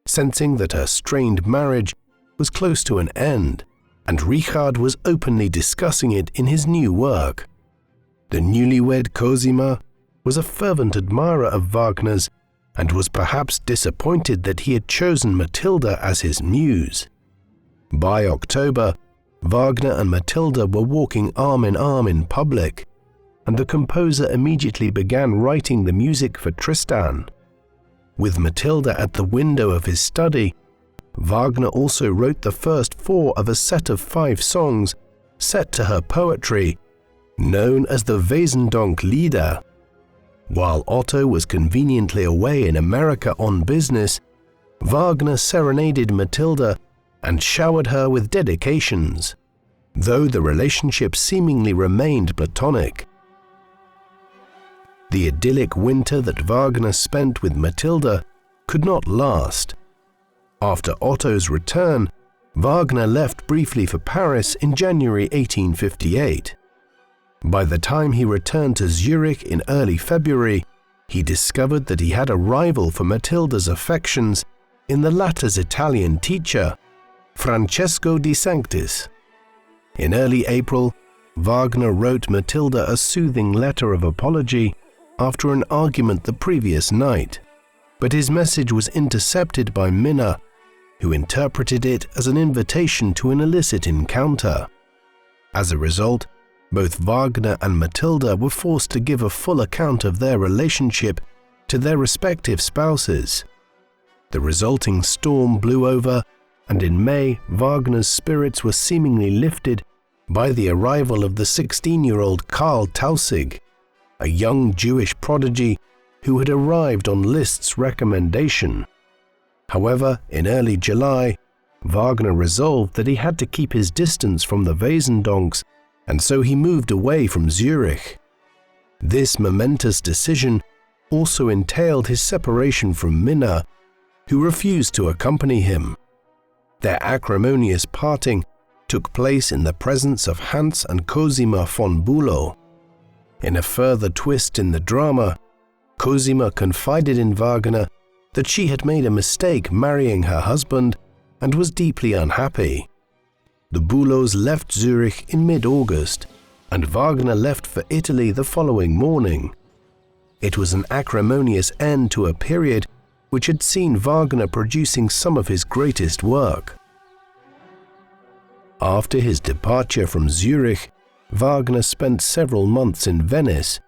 sensing that her strained marriage was close to an end, and Richard was openly discussing it in his new work. The newlywed Cosima was a fervent admirer of Wagner's and was perhaps disappointed that he had chosen Mathilde as his muse. By October, Wagner and Mathilde were walking arm in arm in public, and the composer immediately began writing the music for Tristan. With Mathilde at the window of his study, Wagner also wrote the first 4 of a set of 5 songs set to her poetry, known as the Wesendonck Lieder. While Otto was conveniently away in America on business, Wagner serenaded Mathilde and showered her with dedications, though the relationship seemingly remained platonic. The idyllic winter that Wagner spent with Mathilde could not last. After Otto's return, Wagner left briefly for Paris in January 1858. By the time he returned to Zurich in early February, he discovered that he had a rival for Mathilde's affections in the latter's Italian teacher, Francesco di Sanctis. In early April, Wagner wrote Mathilde a soothing letter of apology after an argument the previous night, but his message was intercepted by Minna, who interpreted it as an invitation to an illicit encounter. As a result, both Wagner and Mathilde were forced to give a full account of their relationship to their respective spouses. The resulting storm blew over, and in May, Wagner's spirits were seemingly lifted by the arrival of the 16-year-old Karl Tausig, a young Jewish prodigy who had arrived on Liszt's recommendation. However, in early July, Wagner resolved that he had to keep his distance from the Wesendoncks, and so he moved away from Zurich. This momentous decision also entailed his separation from Minna, who refused to accompany him. Their acrimonious parting took place in the presence of Hans and Cosima von Bülow. In a further twist in the drama, Cosima confided in Wagner that she had made a mistake marrying her husband and was deeply unhappy. The Bülows left Zurich in mid-August, and Wagner left for Italy the following morning. It was an acrimonious end to a period which had seen Wagner producing some of his greatest work. After his departure from Zurich, Wagner spent several months in Venice,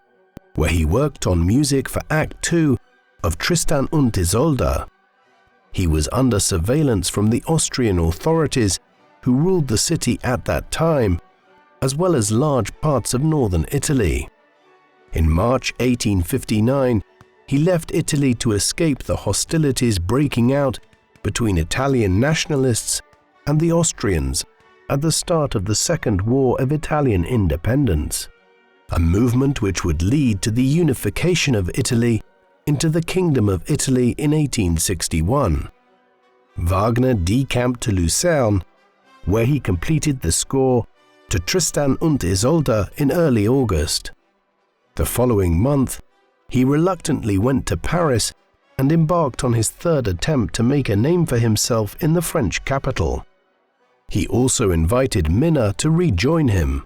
where he worked on music for Act 2 of Tristan und Isolde. He was under surveillance from the Austrian authorities who ruled the city at that time, as well as large parts of northern Italy. In March 1859, he left Italy to escape the hostilities breaking out between Italian nationalists and the Austrians at the start of the Second War of Italian Independence, a movement which would lead to the unification of Italy into the Kingdom of Italy in 1861. Wagner decamped to Lucerne, where he completed the score to Tristan und Isolde in early August. The following month, he reluctantly went to Paris and embarked on his third attempt to make a name for himself in the French capital. He also invited Minna to rejoin him.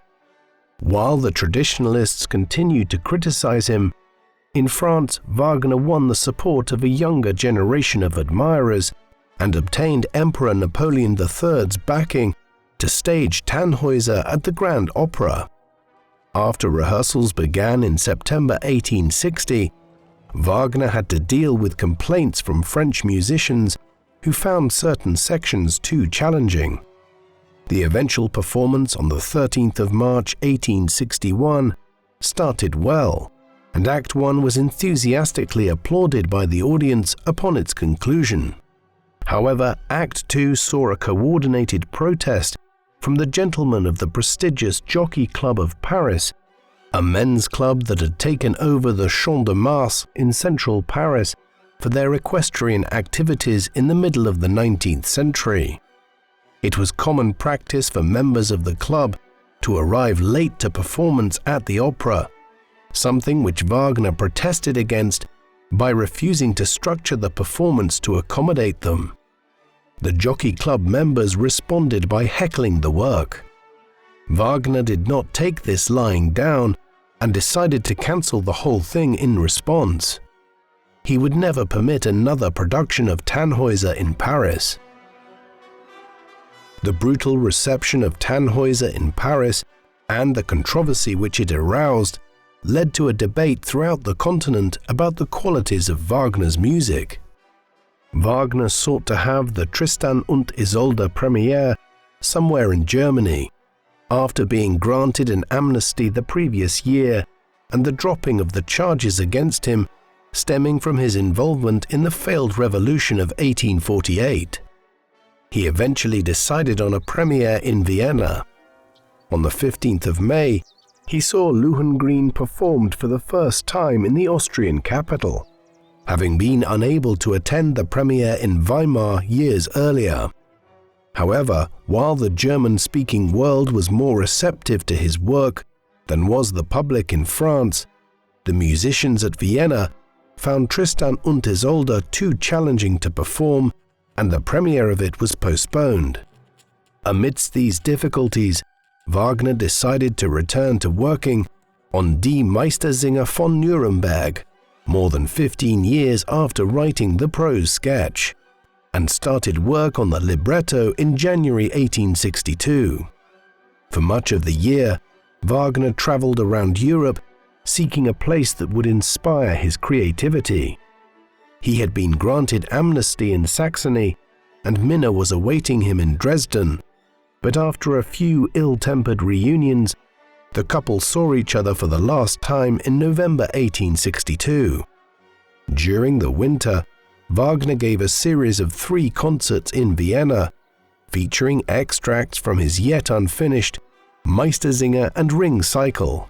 While the traditionalists continued to criticize him, in France, Wagner won the support of a younger generation of admirers and obtained Emperor Napoleon III's backing to stage Tannhäuser at the Grand Opera. After rehearsals began in September 1860, Wagner had to deal with complaints from French musicians who found certain sections too challenging. The eventual performance on the 13th of March 1861 started well, and Act 1 was enthusiastically applauded by the audience upon its conclusion. However, Act 2 saw a coordinated protest from the gentlemen of the prestigious Jockey Club of Paris, a men's club that had taken over the Champ de Mars in central Paris for their equestrian activities in the middle of the 19th century. It was common practice for members of the club to arrive late to performance at the opera, something which Wagner protested against by refusing to structure the performance to accommodate them. The Jockey Club members responded by heckling the work. Wagner did not take this lying down and decided to cancel the whole thing in response. He would never permit another production of Tannhäuser in Paris. The brutal reception of Tannhäuser in Paris and the controversy which it aroused led to a debate throughout the continent about the qualities of Wagner's music. Wagner sought to have the Tristan und Isolde premiere somewhere in Germany, after being granted an amnesty the previous year and the dropping of the charges against him stemming from his involvement in the failed revolution of 1848. He eventually decided on a premiere in Vienna. On the 15th of May, he saw Lohengrin performed for the first time in the Austrian capital, having been unable to attend the premiere in Weimar years earlier. However, while the German-speaking world was more receptive to his work than was the public in France, the musicians at Vienna found Tristan und Isolde too challenging to perform, and the premiere of it was postponed. Amidst these difficulties, Wagner decided to return to working on Die Meistersinger von Nuremberg, more than 15 years after writing the prose sketch, and started work on the libretto in January 1862. For much of the year, Wagner traveled around Europe seeking a place that would inspire his creativity. He had been granted amnesty in Saxony, and Minna was awaiting him in Dresden, but after a few ill-tempered reunions, the couple saw each other for the last time in November 1862. During the winter, Wagner gave a series of 3 concerts in Vienna, featuring extracts from his yet unfinished Meistersinger and Ring cycle.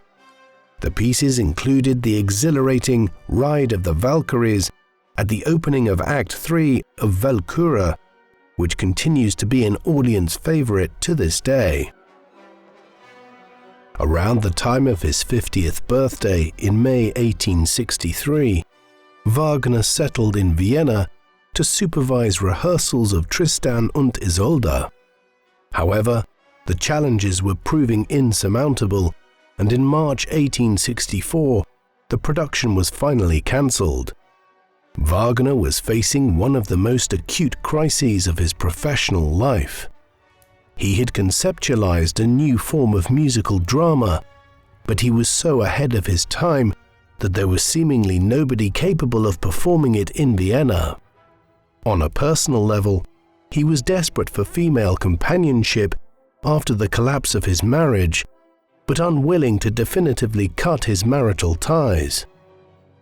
The pieces included the exhilarating Ride of the Valkyries at the opening of Act 3 of Walküre, which continues to be an audience favorite to this day. Around the time of his 50th birthday in May 1863, Wagner settled in Vienna to supervise rehearsals of Tristan und Isolde. However, the challenges were proving insurmountable, and in March 1864, the production was finally cancelled. Wagner was facing one of the most acute crises of his professional life. He had conceptualized a new form of musical drama, but he was so ahead of his time that there was seemingly nobody capable of performing it in Vienna. On a personal level, he was desperate for female companionship after the collapse of his marriage, but unwilling to definitively cut his marital ties.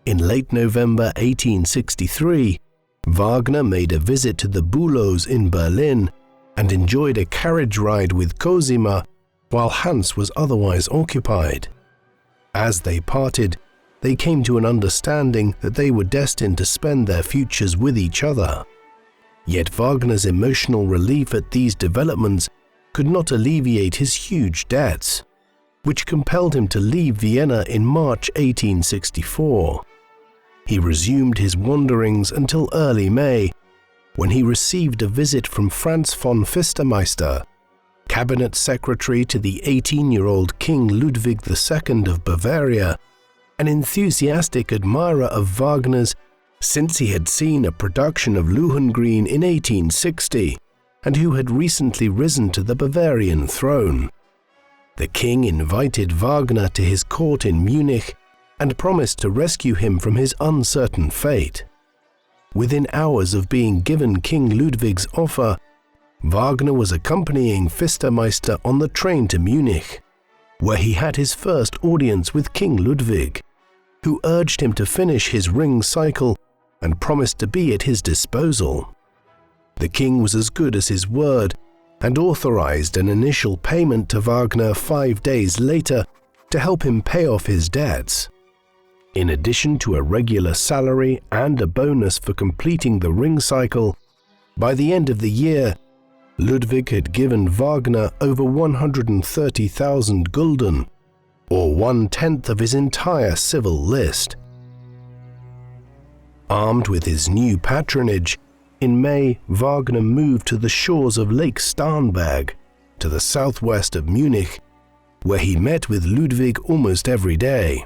In late November 1863, Wagner made a visit to the Bülows in Berlin and enjoyed a carriage ride with Cosima while Hans was otherwise occupied. As they parted, they came to an understanding that they were destined to spend their futures with each other. Yet Wagner's emotional relief at these developments could not alleviate his huge debts, which compelled him to leave Vienna in March 1864. He resumed his wanderings until early May, when he received a visit from Franz von Pfistermeister, cabinet secretary to the 18-year-old King Ludwig II of Bavaria, an enthusiastic admirer of Wagner's since he had seen a production of Lohengrin in 1860, and who had recently risen to the Bavarian throne. The king invited Wagner to his court in Munich and promised to rescue him from his uncertain fate. Within hours of being given King Ludwig's offer, Wagner was accompanying Pfistermeister on the train to Munich, where he had his first audience with King Ludwig, who urged him to finish his ring cycle and promised to be at his disposal. The king was as good as his word and authorized an initial payment to Wagner 5 days later to help him pay off his debts. In addition to a regular salary and a bonus for completing the ring cycle, by the end of the year, Ludwig had given Wagner over 130,000 gulden, or 1/10 of his entire civil list. Armed with his new patronage, in May, Wagner moved to the shores of Lake Starnberg, to the southwest of Munich, where he met with Ludwig almost every day.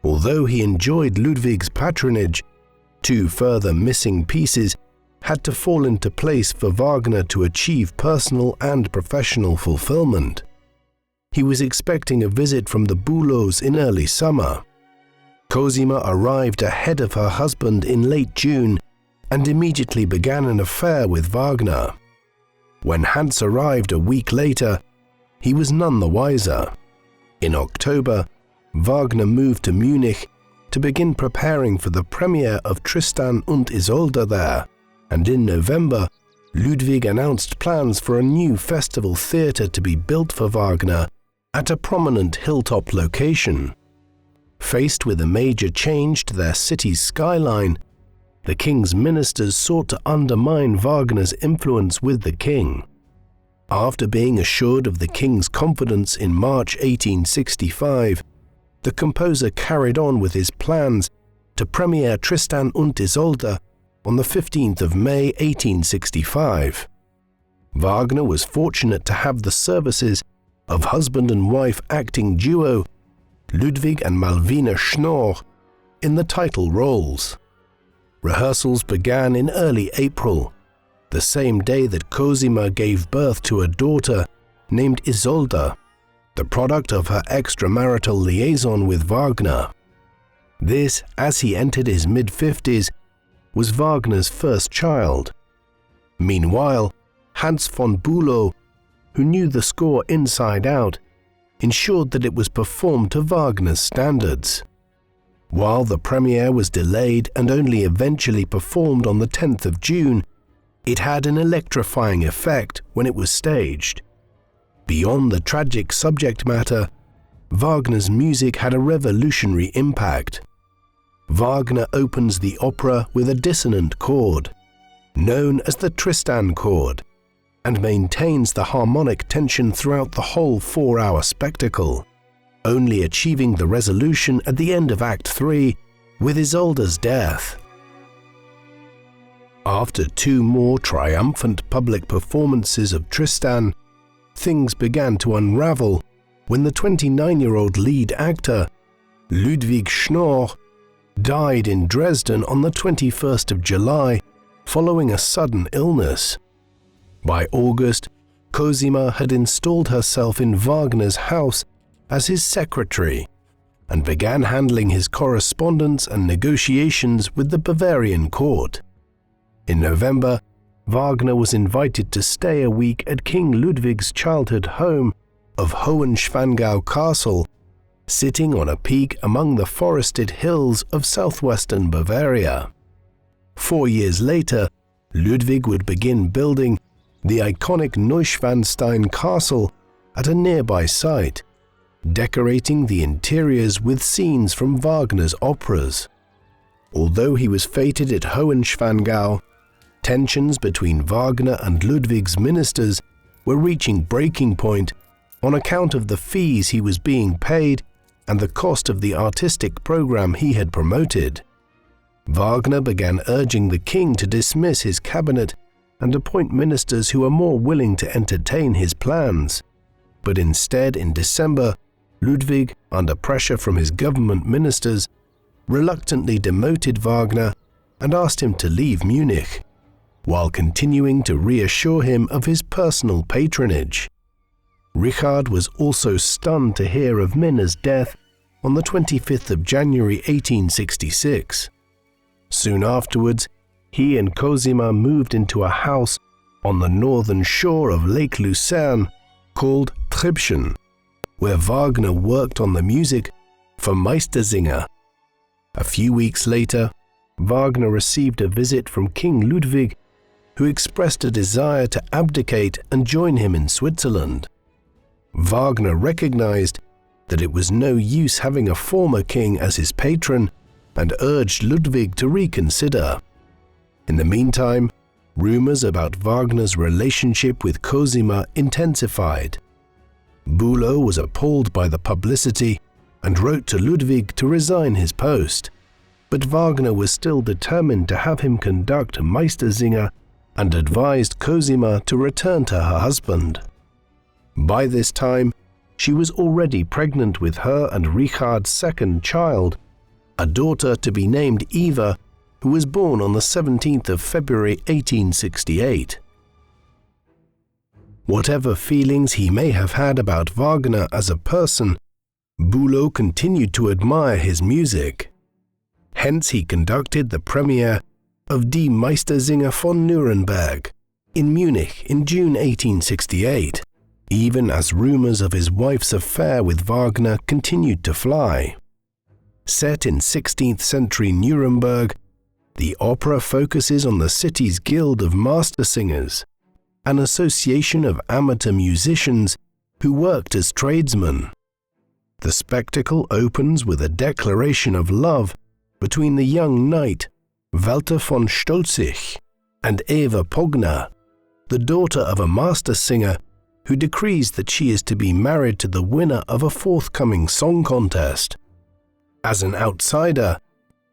Although he enjoyed Ludwig's patronage, 2 further missing pieces had to fall into place for Wagner to achieve personal and professional fulfillment. He was expecting a visit from the Bülows in early summer. Cosima arrived ahead of her husband in late June and immediately began an affair with Wagner. When Hans arrived a week later, he was none the wiser. In October, Wagner moved to Munich to begin preparing for the premiere of Tristan und Isolde there, and in November, Ludwig announced plans for a new festival theatre to be built for Wagner at a prominent hilltop location. Faced with a major change to their city's skyline, the king's ministers sought to undermine Wagner's influence with the king. After being assured of the king's confidence in March 1865, the composer carried on with his plans to premiere Tristan und Isolde on the 15th of May 1865. Wagner was fortunate to have the services of husband and wife acting duo Ludwig and Malvina Schnorr in the title roles. Rehearsals began in early April, the same day that Cosima gave birth to a daughter named Isolde, the product of her extramarital liaison with Wagner. This, as he entered his mid-50s, was Wagner's first child. Meanwhile, Hans von Bülow, who knew the score inside out, ensured that it was performed to Wagner's standards. While the premiere was delayed and only eventually performed on the 10th of June, it had an electrifying effect when it was staged. Beyond the tragic subject matter, Wagner's music had a revolutionary impact. Wagner opens the opera with a dissonant chord. known as the Tristan chord, and maintains the harmonic tension throughout the whole 4-hour spectacle, only achieving the resolution at the end of Act 3 with Isolde's death. After 2 more triumphant public performances of Tristan, things began to unravel when the 29-year-old lead actor, Ludwig Schnorr, died in Dresden on the 21st of July following a sudden illness. By August, Cosima had installed herself in Wagner's house as his secretary and began handling his correspondence and negotiations with the Bavarian court. In November, Wagner was invited to stay a week at King Ludwig's childhood home of Hohenschwangau Castle, sitting on a peak among the forested hills of southwestern Bavaria. 4 years later, Ludwig would begin building the iconic Neuschwanstein Castle at a nearby site, decorating the interiors with scenes from Wagner's operas. Although he was feted at Hohenschwangau, tensions between Wagner and Ludwig's ministers were reaching breaking point on account of the fees he was being paid and the cost of the artistic program he had promoted. Wagner began urging the king to dismiss his cabinet and appoint ministers who were more willing to entertain his plans. But instead, in December, Ludwig, under pressure from his government ministers, reluctantly demoted Wagner and asked him to leave Munich, while continuing to reassure him of his personal patronage. Richard was also stunned to hear of Minna's death on the 25th of January 1866. Soon afterwards, he and Cosima moved into a house on the northern shore of Lake Lucerne called Triebschen, where Wagner worked on the music for Meistersinger. A few weeks later, Wagner received a visit from King Ludwig, who expressed a desire to abdicate and join him in Switzerland. Wagner recognized that it was no use having a former king as his patron and urged Ludwig to reconsider. In the meantime, rumors about Wagner's relationship with Cosima intensified. Bülow was appalled by the publicity and wrote to Ludwig to resign his post, but Wagner was still determined to have him conduct Meistersinger and advised Cosima to return to her husband. By this time, she was already pregnant with her and Richard's second child, a daughter to be named Eva, who was born on the 17th of February 1868. Whatever feelings he may have had about Wagner as a person, Bülow continued to admire his music. Hence he conducted the premiere of Die Meistersinger von Nuremberg in Munich in June 1868, even as rumors of his wife's affair with Wagner continued to fly. Set in 16th century Nuremberg, the opera focuses on the city's Guild of Master Singers, an association of amateur musicians who worked as tradesmen. The spectacle opens with a declaration of love between the young knight Walter von Stolzig and Eva Pogner, the daughter of a master singer who decrees that she is to be married to the winner of a forthcoming song contest. As an outsider,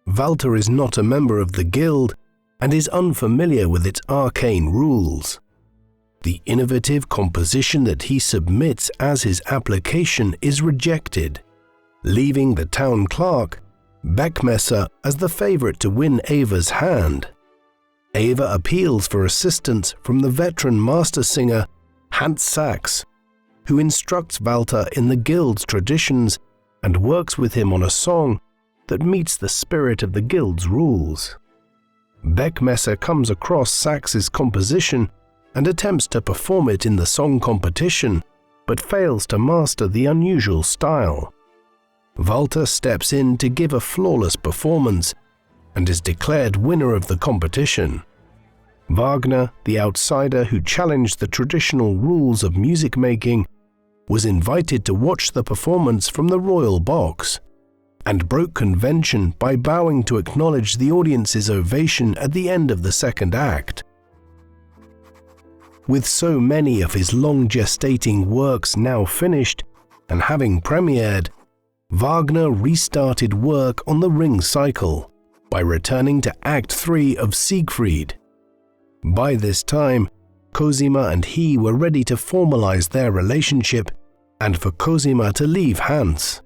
Walter is not a member of the guild and is unfamiliar with its arcane rules. The innovative composition that he submits as his application is rejected, leaving the town clerk, Beckmesser, as the favorite to win Eva's hand. Eva appeals for assistance from the veteran master singer Hans Sachs, who instructs Walter in the guild's traditions and works with him on a song that meets the spirit of the guild's rules. Beckmesser comes across Sachs's composition and attempts to perform it in the song competition, but fails to master the unusual style. Walter steps in to give a flawless performance and is declared winner of the competition. Wagner, the outsider who challenged the traditional rules of music making, was invited to watch the performance from the royal box and broke convention by bowing to acknowledge the audience's ovation at the end of the second act. With so many of his long-gestating works now finished and having premiered, Wagner restarted work on the Ring Cycle by returning to Act 3 of Siegfried. By this time, Cosima and he were ready to formalize their relationship and for Cosima to leave Hans.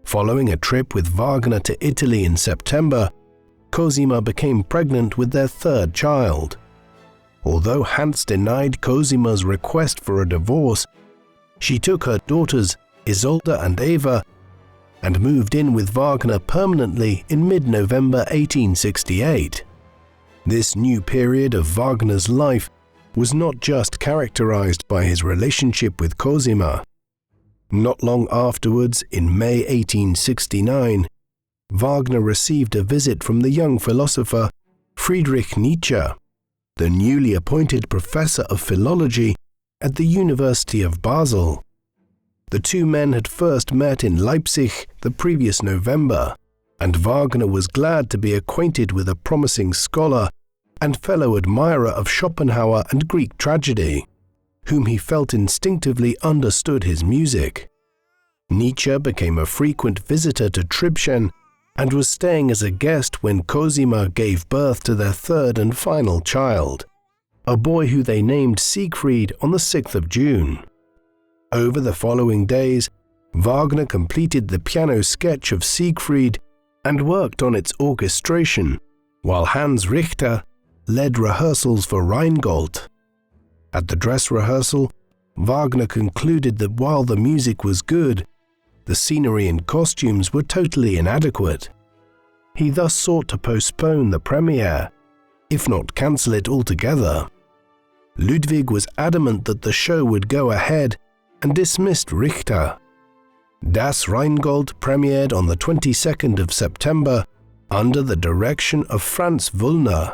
Following a trip with Wagner to Italy in September, Cosima became pregnant with their third child. Although Hans denied Cosima's request for a divorce, she took her daughters Isolde and Eva and moved in with Wagner permanently in mid-November 1868. This new period of Wagner's life was not just characterized by his relationship with Cosima. Not long afterwards, in May 1869, Wagner received a visit from the young philosopher Friedrich Nietzsche, the newly appointed professor of philology at the University of Basel. The two men had first met in Leipzig the previous November, and Wagner was glad to be acquainted with a promising scholar and fellow admirer of Schopenhauer and Greek tragedy, whom he felt instinctively understood his music. Nietzsche became a frequent visitor to Tribschen and was staying as a guest when Cosima gave birth to their third and final child, a boy who they named Siegfried on the 6th of June. Over the following days, Wagner completed the piano sketch of Siegfried and worked on its orchestration, while Hans Richter led rehearsals for Rheingold. At the dress rehearsal, Wagner concluded that while the music was good, the scenery and costumes were totally inadequate. He thus sought to postpone the premiere, if not cancel it altogether. Ludwig was adamant that the show would go ahead and dismissed Richter. Das Rheingold premiered on the 22nd of September under the direction of Franz Wüllner,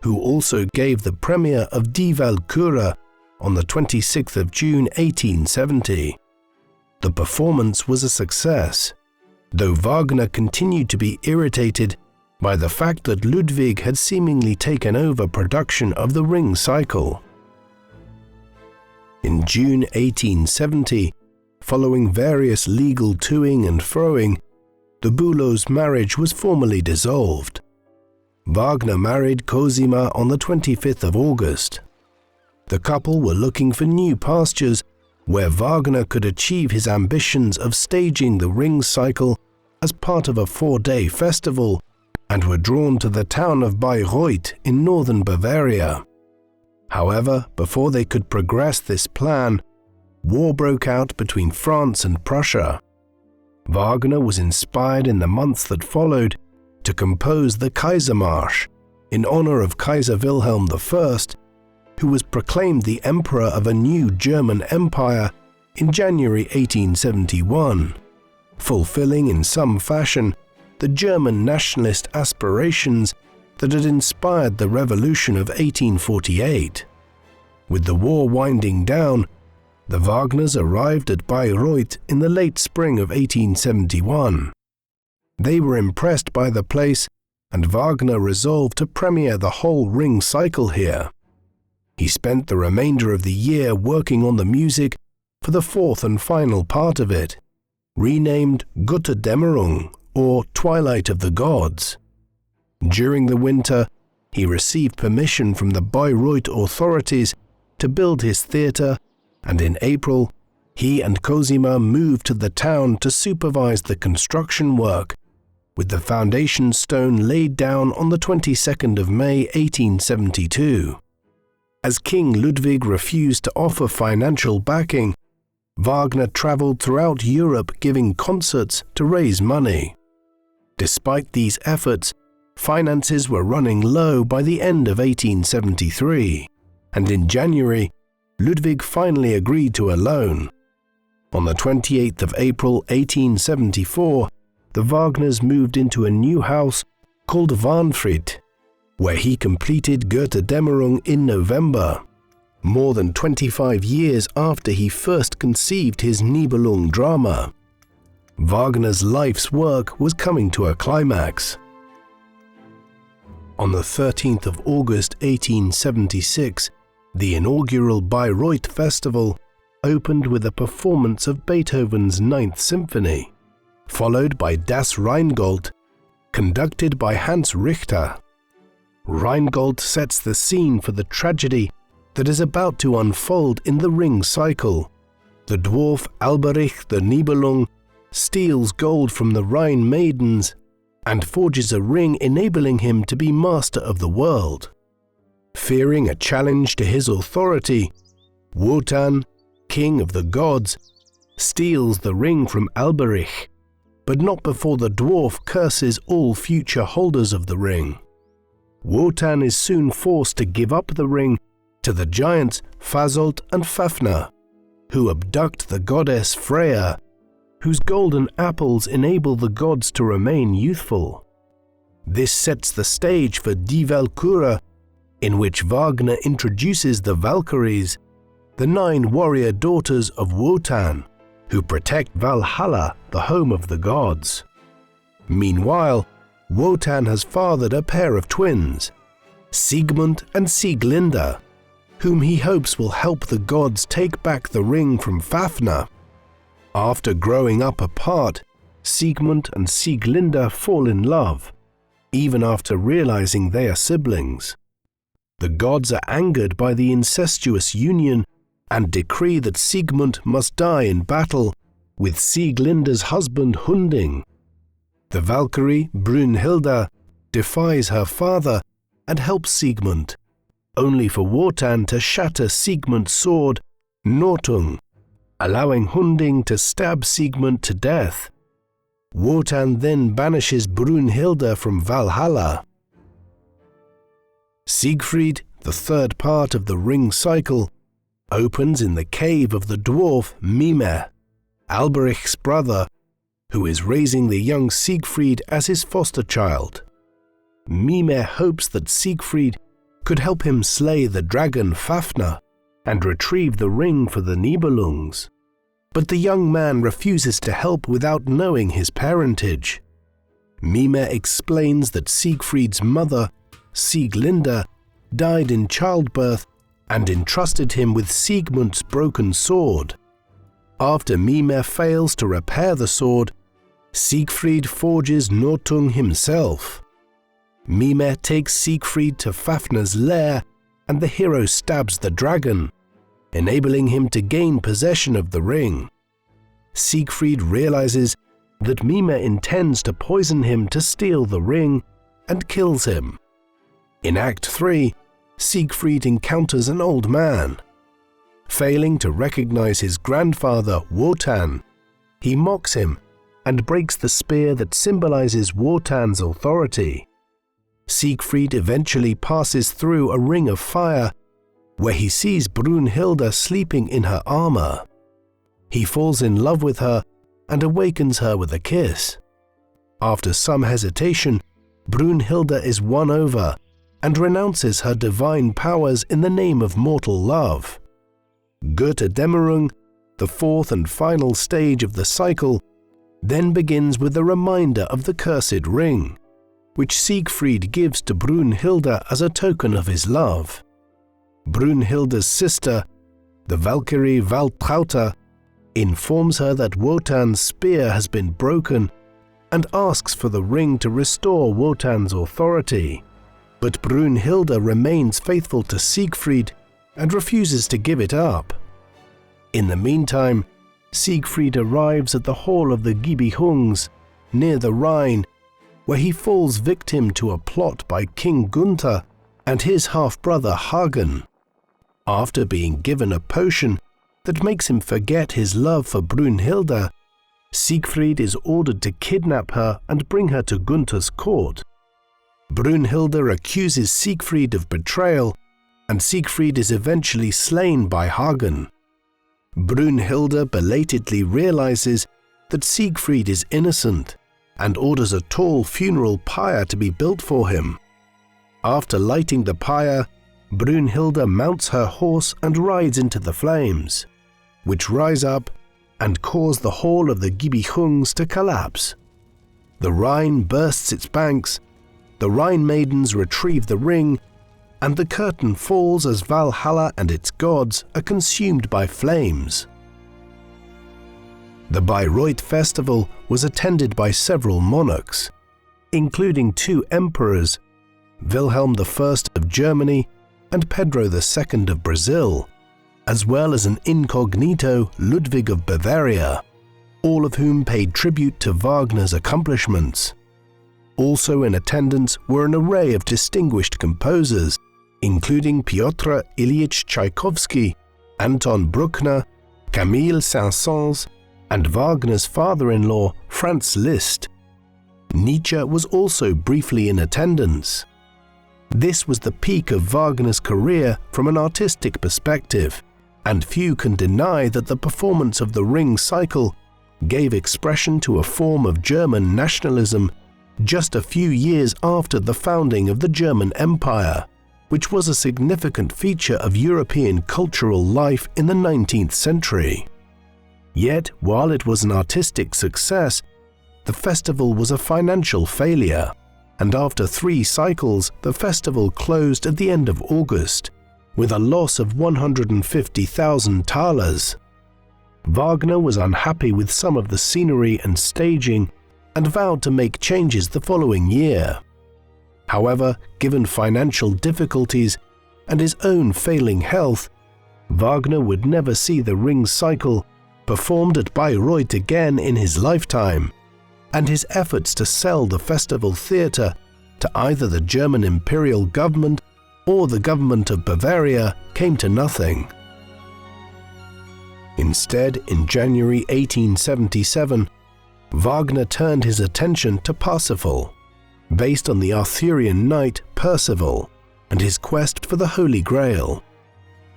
who also gave the premiere of Die Walküre on the 26th of June 1870. The performance was a success, though Wagner continued to be irritated by the fact that Ludwig had seemingly taken over production of the Ring Cycle. In June 1870, following various legal toing and froing, the Bülow's marriage was formally dissolved. Wagner married Cosima on the 25th of August. The couple were looking for new pastures where Wagner could achieve his ambitions of staging the Ring Cycle as part of a 4-day festival, and were drawn to the town of Bayreuth in northern Bavaria. However, before they could progress this plan, war broke out between France and Prussia. Wagner was inspired in the months that followed to compose the Kaisermarsch in honor of Kaiser Wilhelm I, who was proclaimed the emperor of a new German empire in January 1871, fulfilling in some fashion the German nationalist aspirations that had inspired the revolution of 1848. With the war winding down, the Wagners arrived at Bayreuth in the late spring of 1871. They were impressed by the place, and Wagner resolved to premiere the whole Ring Cycle here. He spent the remainder of the year working on the music for the fourth and final part of it, renamed Götterdämmerung, or Twilight of the Gods. During the winter, he received permission from the Bayreuth authorities to build his theatre, and in April, he and Cosima moved to the town to supervise the construction work, with the foundation stone laid down on the 22nd of May 1872. As King Ludwig refused to offer financial backing, Wagner traveled throughout Europe giving concerts to raise money. Despite these efforts, finances were running low by the end of 1873, and in January, Ludwig finally agreed to a loan. On the 28th of April 1874, the Wagners moved into a new house called Wahnfried, where he completed Götterdämmerung in November, more than 25 years after he first conceived his Nibelung drama. Wagner's life's work was coming to a climax. On the 13th of August 1876, The inaugural Bayreuth Festival opened with a performance of Beethoven's Ninth Symphony, followed by Das Rheingold, conducted by Hans Richter. Rheingold sets the scene for the tragedy that is about to unfold in the ring cycle. The dwarf Alberich the Nibelung steals gold from the Rhine maidens and forges a ring enabling him to be master of the world. Fearing a challenge to his authority, Wotan, king of the gods, steals the ring from Alberich, but not before the dwarf curses all future holders of the ring. Wotan is soon forced to give up the ring to the giants Fasolt and Fafner, who abduct the goddess Freya, whose golden apples enable the gods to remain youthful. This sets the stage for Die Walküre, in which Wagner introduces the Valkyries, the 9 warrior daughters of Wotan, who protect Valhalla, the home of the gods. Meanwhile, Wotan has fathered a pair of twins, Siegmund and Sieglinde, whom he hopes will help the gods take back the ring from Fafner. After growing up apart, Siegmund and Sieglinde fall in love, even after realizing they are siblings. The gods are angered by the incestuous union and decree that Siegmund must die in battle with Sieglinde's husband Hunding. The Valkyrie Brünnhilde defies her father and helps Siegmund, only for Wotan to shatter Siegmund's sword, Nortung, allowing Hunding to stab Siegmund to death. Wotan then banishes Brünnhilde from Valhalla. Siegfried, the third part of the ring cycle, opens in the cave of the dwarf Mime, Alberich's brother, who is raising the young Siegfried as his foster child. Mime hopes that Siegfried could help him slay the dragon Fafner and retrieve the ring for the Nibelungs, but the young man refuses to help without knowing his parentage. Mime explains that Siegfried's mother, Sieglinde, died in childbirth and entrusted him with Siegmund's broken sword. After Mime fails to repair the sword, Siegfried forges Nortung himself. Mime takes Siegfried to Fafner's lair and the hero stabs the dragon, enabling him to gain possession of the ring. Siegfried realizes that Mime intends to poison him to steal the ring and kills him. In Act 3, Siegfried encounters an old man. Failing to recognize his grandfather, Wotan, he mocks him and breaks the spear that symbolizes Wotan's authority. Siegfried eventually passes through a ring of fire, where he sees Brünnhilde sleeping in her armor. He falls in love with her and awakens her with a kiss. After some hesitation, Brünnhilde is won over and renounces her divine powers in the name of mortal love. Götterdämmerung, the fourth and final stage of the cycle, then begins with a reminder of the cursed ring, which Siegfried gives to Brünnhilde as a token of his love. Brünnhilde's sister, the Valkyrie Waltraute, informs her that Wotan's spear has been broken and asks for the ring to restore Wotan's authority. But Brünnhilde remains faithful to Siegfried and refuses to give it up. In the meantime, Siegfried arrives at the hall of the Gibelungs, near the Rhine, where he falls victim to a plot by King Gunther and his half-brother Hagen. After being given a potion that makes him forget his love for Brünnhilde, Siegfried is ordered to kidnap her and bring her to Gunther's court. Brünnhilde accuses Siegfried of betrayal, and Siegfried is eventually slain by Hagen. Brünnhilde belatedly realizes that Siegfried is innocent and orders a tall funeral pyre to be built for him. After lighting the pyre, Brünnhilde mounts her horse and rides into the flames, which rise up and cause the hall of the Gibelungs to collapse. The Rhine bursts its banks, the Rhine maidens retrieve the ring, and the curtain falls as Valhalla and its gods are consumed by flames. The Bayreuth festival was attended by several monarchs, including 2 emperors, Wilhelm I of Germany and Pedro II of Brazil, as well as an incognito Ludwig of Bavaria, all of whom paid tribute to Wagner's accomplishments. Also in attendance were an array of distinguished composers, including Piotr Ilyich Tchaikovsky, Anton Bruckner, Camille Saint-Saëns, and Wagner's father-in-law Franz Liszt. Nietzsche was also briefly in attendance. This was the peak of Wagner's career from an artistic perspective, and few can deny that the performance of the Ring Cycle gave expression to a form of German nationalism just a few years after the founding of the German Empire, which was a significant feature of European cultural life in the 19th century. Yet, while it was an artistic success, the festival was a financial failure, and after 3 cycles, the festival closed at the end of August, with a loss of 150,000 thalers. Wagner was unhappy with some of the scenery and staging and vowed to make changes the following year. However, given financial difficulties and his own failing health, Wagner would never see the Ring Cycle performed at Bayreuth again in his lifetime, and his efforts to sell the festival theatre to either the German imperial government or the government of Bavaria came to nothing. Instead, in January 1877, Wagner turned his attention to Parsifal, based on the Arthurian knight Percival and his quest for the Holy Grail.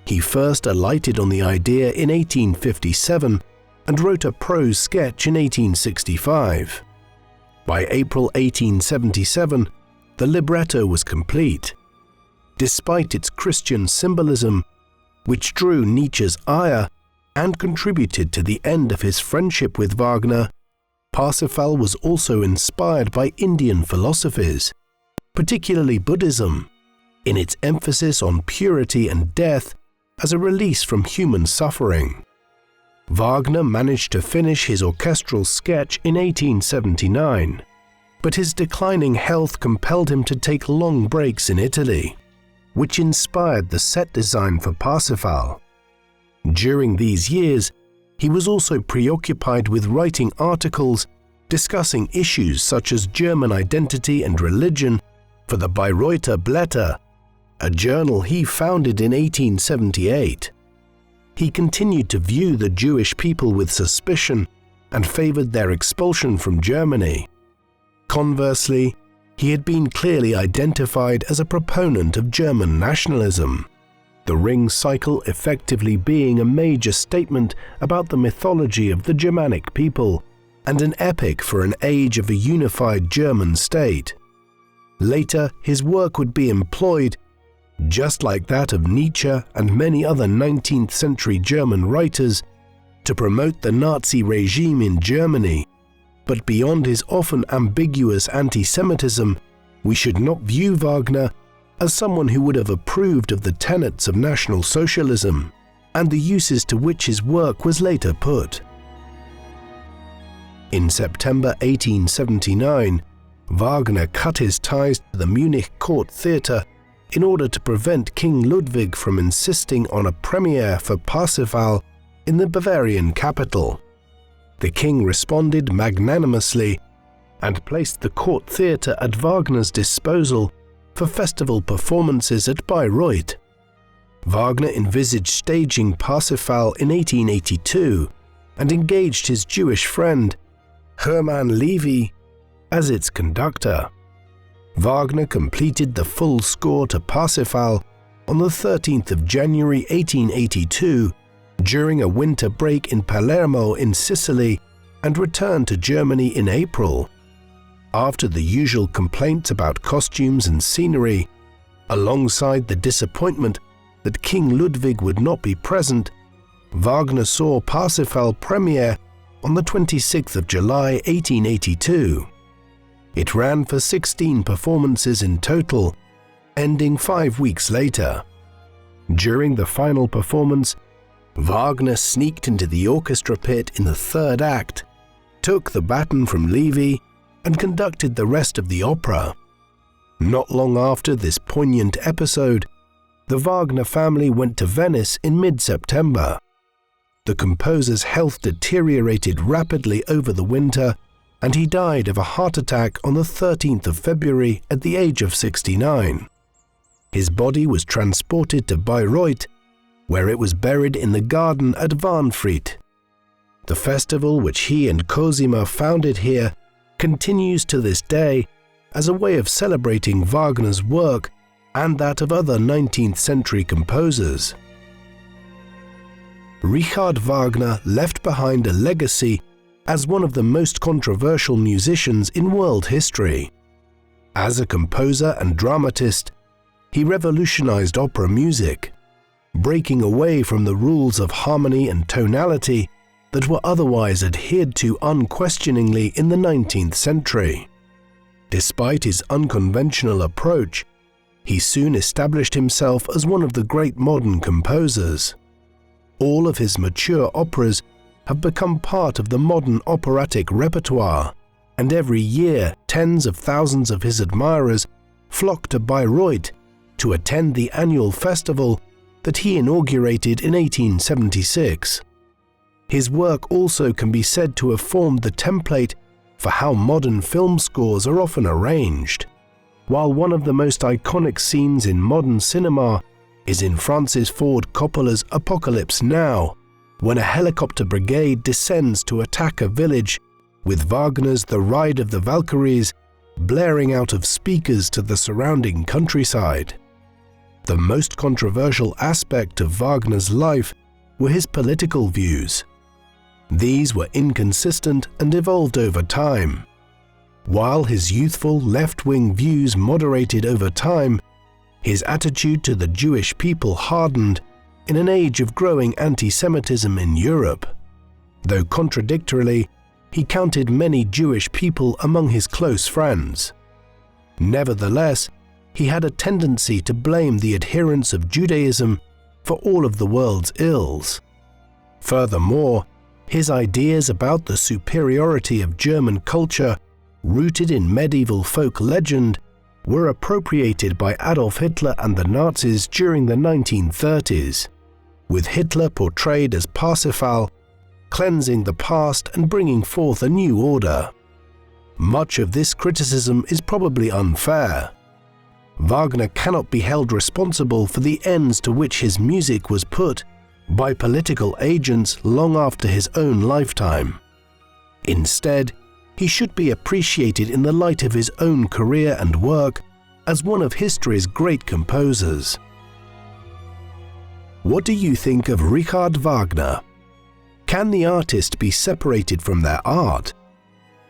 He first alighted on the idea in 1857 and wrote a prose sketch in 1865. By April 1877, the libretto was complete. Despite its Christian symbolism, which drew Nietzsche's ire and contributed to the end of his friendship with Wagner, Parsifal was also inspired by Indian philosophies, particularly Buddhism, in its emphasis on purity and death as a release from human suffering. Wagner managed to finish his orchestral sketch in 1879, but his declining health compelled him to take long breaks in Italy, which inspired the set design for Parsifal. During these years, he was also preoccupied with writing articles discussing issues such as German identity and religion for the Bayreuther Blätter, a journal he founded in 1878. He continued to view the Jewish people with suspicion and favored their expulsion from Germany. Conversely, he had been clearly identified as a proponent of German nationalism, the Ring Cycle effectively being a major statement about the mythology of the Germanic people and an epic for an age of a unified German state. Later, his work would be employed, just like that of Nietzsche and many other 19th century German writers, to promote the Nazi regime in Germany. But beyond his often ambiguous anti-Semitism, we should not view Wagner as someone who would have approved of the tenets of National Socialism and the uses to which his work was later put. In September 1879, Wagner cut his ties to the Munich Court Theatre in order to prevent King Ludwig from insisting on a premiere for Parsifal in the Bavarian capital. The king responded magnanimously and placed the court theatre at Wagner's disposal for festival performances at Bayreuth. Wagner envisaged staging Parsifal in 1882 and engaged his Jewish friend, Hermann Levy, as its conductor. Wagner completed the full score to Parsifal on the 13th of January 1882 during a winter break in Palermo in Sicily and returned to Germany in April. After the usual complaints about costumes and scenery, alongside the disappointment that King Ludwig would not be present, Wagner saw Parsifal premiere on the 26th of July 1882. It ran for 16 performances in total, ending 5 weeks later. During the final performance, Wagner sneaked into the orchestra pit in the third act, took the baton from Levy, and conducted the rest of the opera. Not long after this poignant episode, the Wagner family went to Venice in mid-September. The composer's health deteriorated rapidly over the winter, and he died of a heart attack on the 13th of February at the age of 69. His body was transported to Bayreuth, where it was buried in the garden at Wahnfried. The festival which he and Cosima founded here continues to this day as a way of celebrating Wagner's work and that of other 19th century composers. Richard Wagner left behind a legacy as one of the most controversial musicians in world history. As a composer and dramatist, he revolutionized opera music, breaking away from the rules of harmony and tonality that were otherwise adhered to unquestioningly in the 19th century. Despite his unconventional approach, he soon established himself as one of the great modern composers. All of his mature operas have become part of the modern operatic repertoire, and every year tens of thousands of his admirers flock to Bayreuth to attend the annual festival that he inaugurated in 1876. His work also can be said to have formed the template for how modern film scores are often arranged. While one of the most iconic scenes in modern cinema is in Francis Ford Coppola's Apocalypse Now, when a helicopter brigade descends to attack a village, with Wagner's The Ride of the Valkyries blaring out of speakers to the surrounding countryside. The most controversial aspect of Wagner's life were his political views. These were inconsistent and evolved over time. While his youthful left-wing views moderated over time, his attitude to the Jewish people hardened in an age of growing anti-Semitism in Europe. Though contradictorily, he counted many Jewish people among his close friends. Nevertheless, he had a tendency to blame the adherents of Judaism for all of the world's ills. Furthermore, his ideas about the superiority of German culture, rooted in medieval folk legend, were appropriated by Adolf Hitler and the Nazis during the 1930s, with Hitler portrayed as Parsifal, cleansing the past and bringing forth a new order. Much of this criticism is probably unfair. Wagner cannot be held responsible for the ends to which his music was put by political agents long after his own lifetime. Instead, he should be appreciated in the light of his own career and work as one of history's great composers. What do you think of Richard Wagner? Can the artist be separated from their art?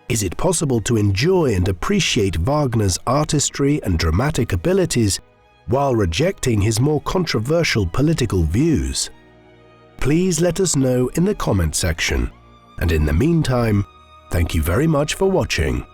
Is it possible to enjoy and appreciate Wagner's artistry and dramatic abilities while rejecting his more controversial political views? Please let us know in the comment section. And in the meantime, thank you very much for watching.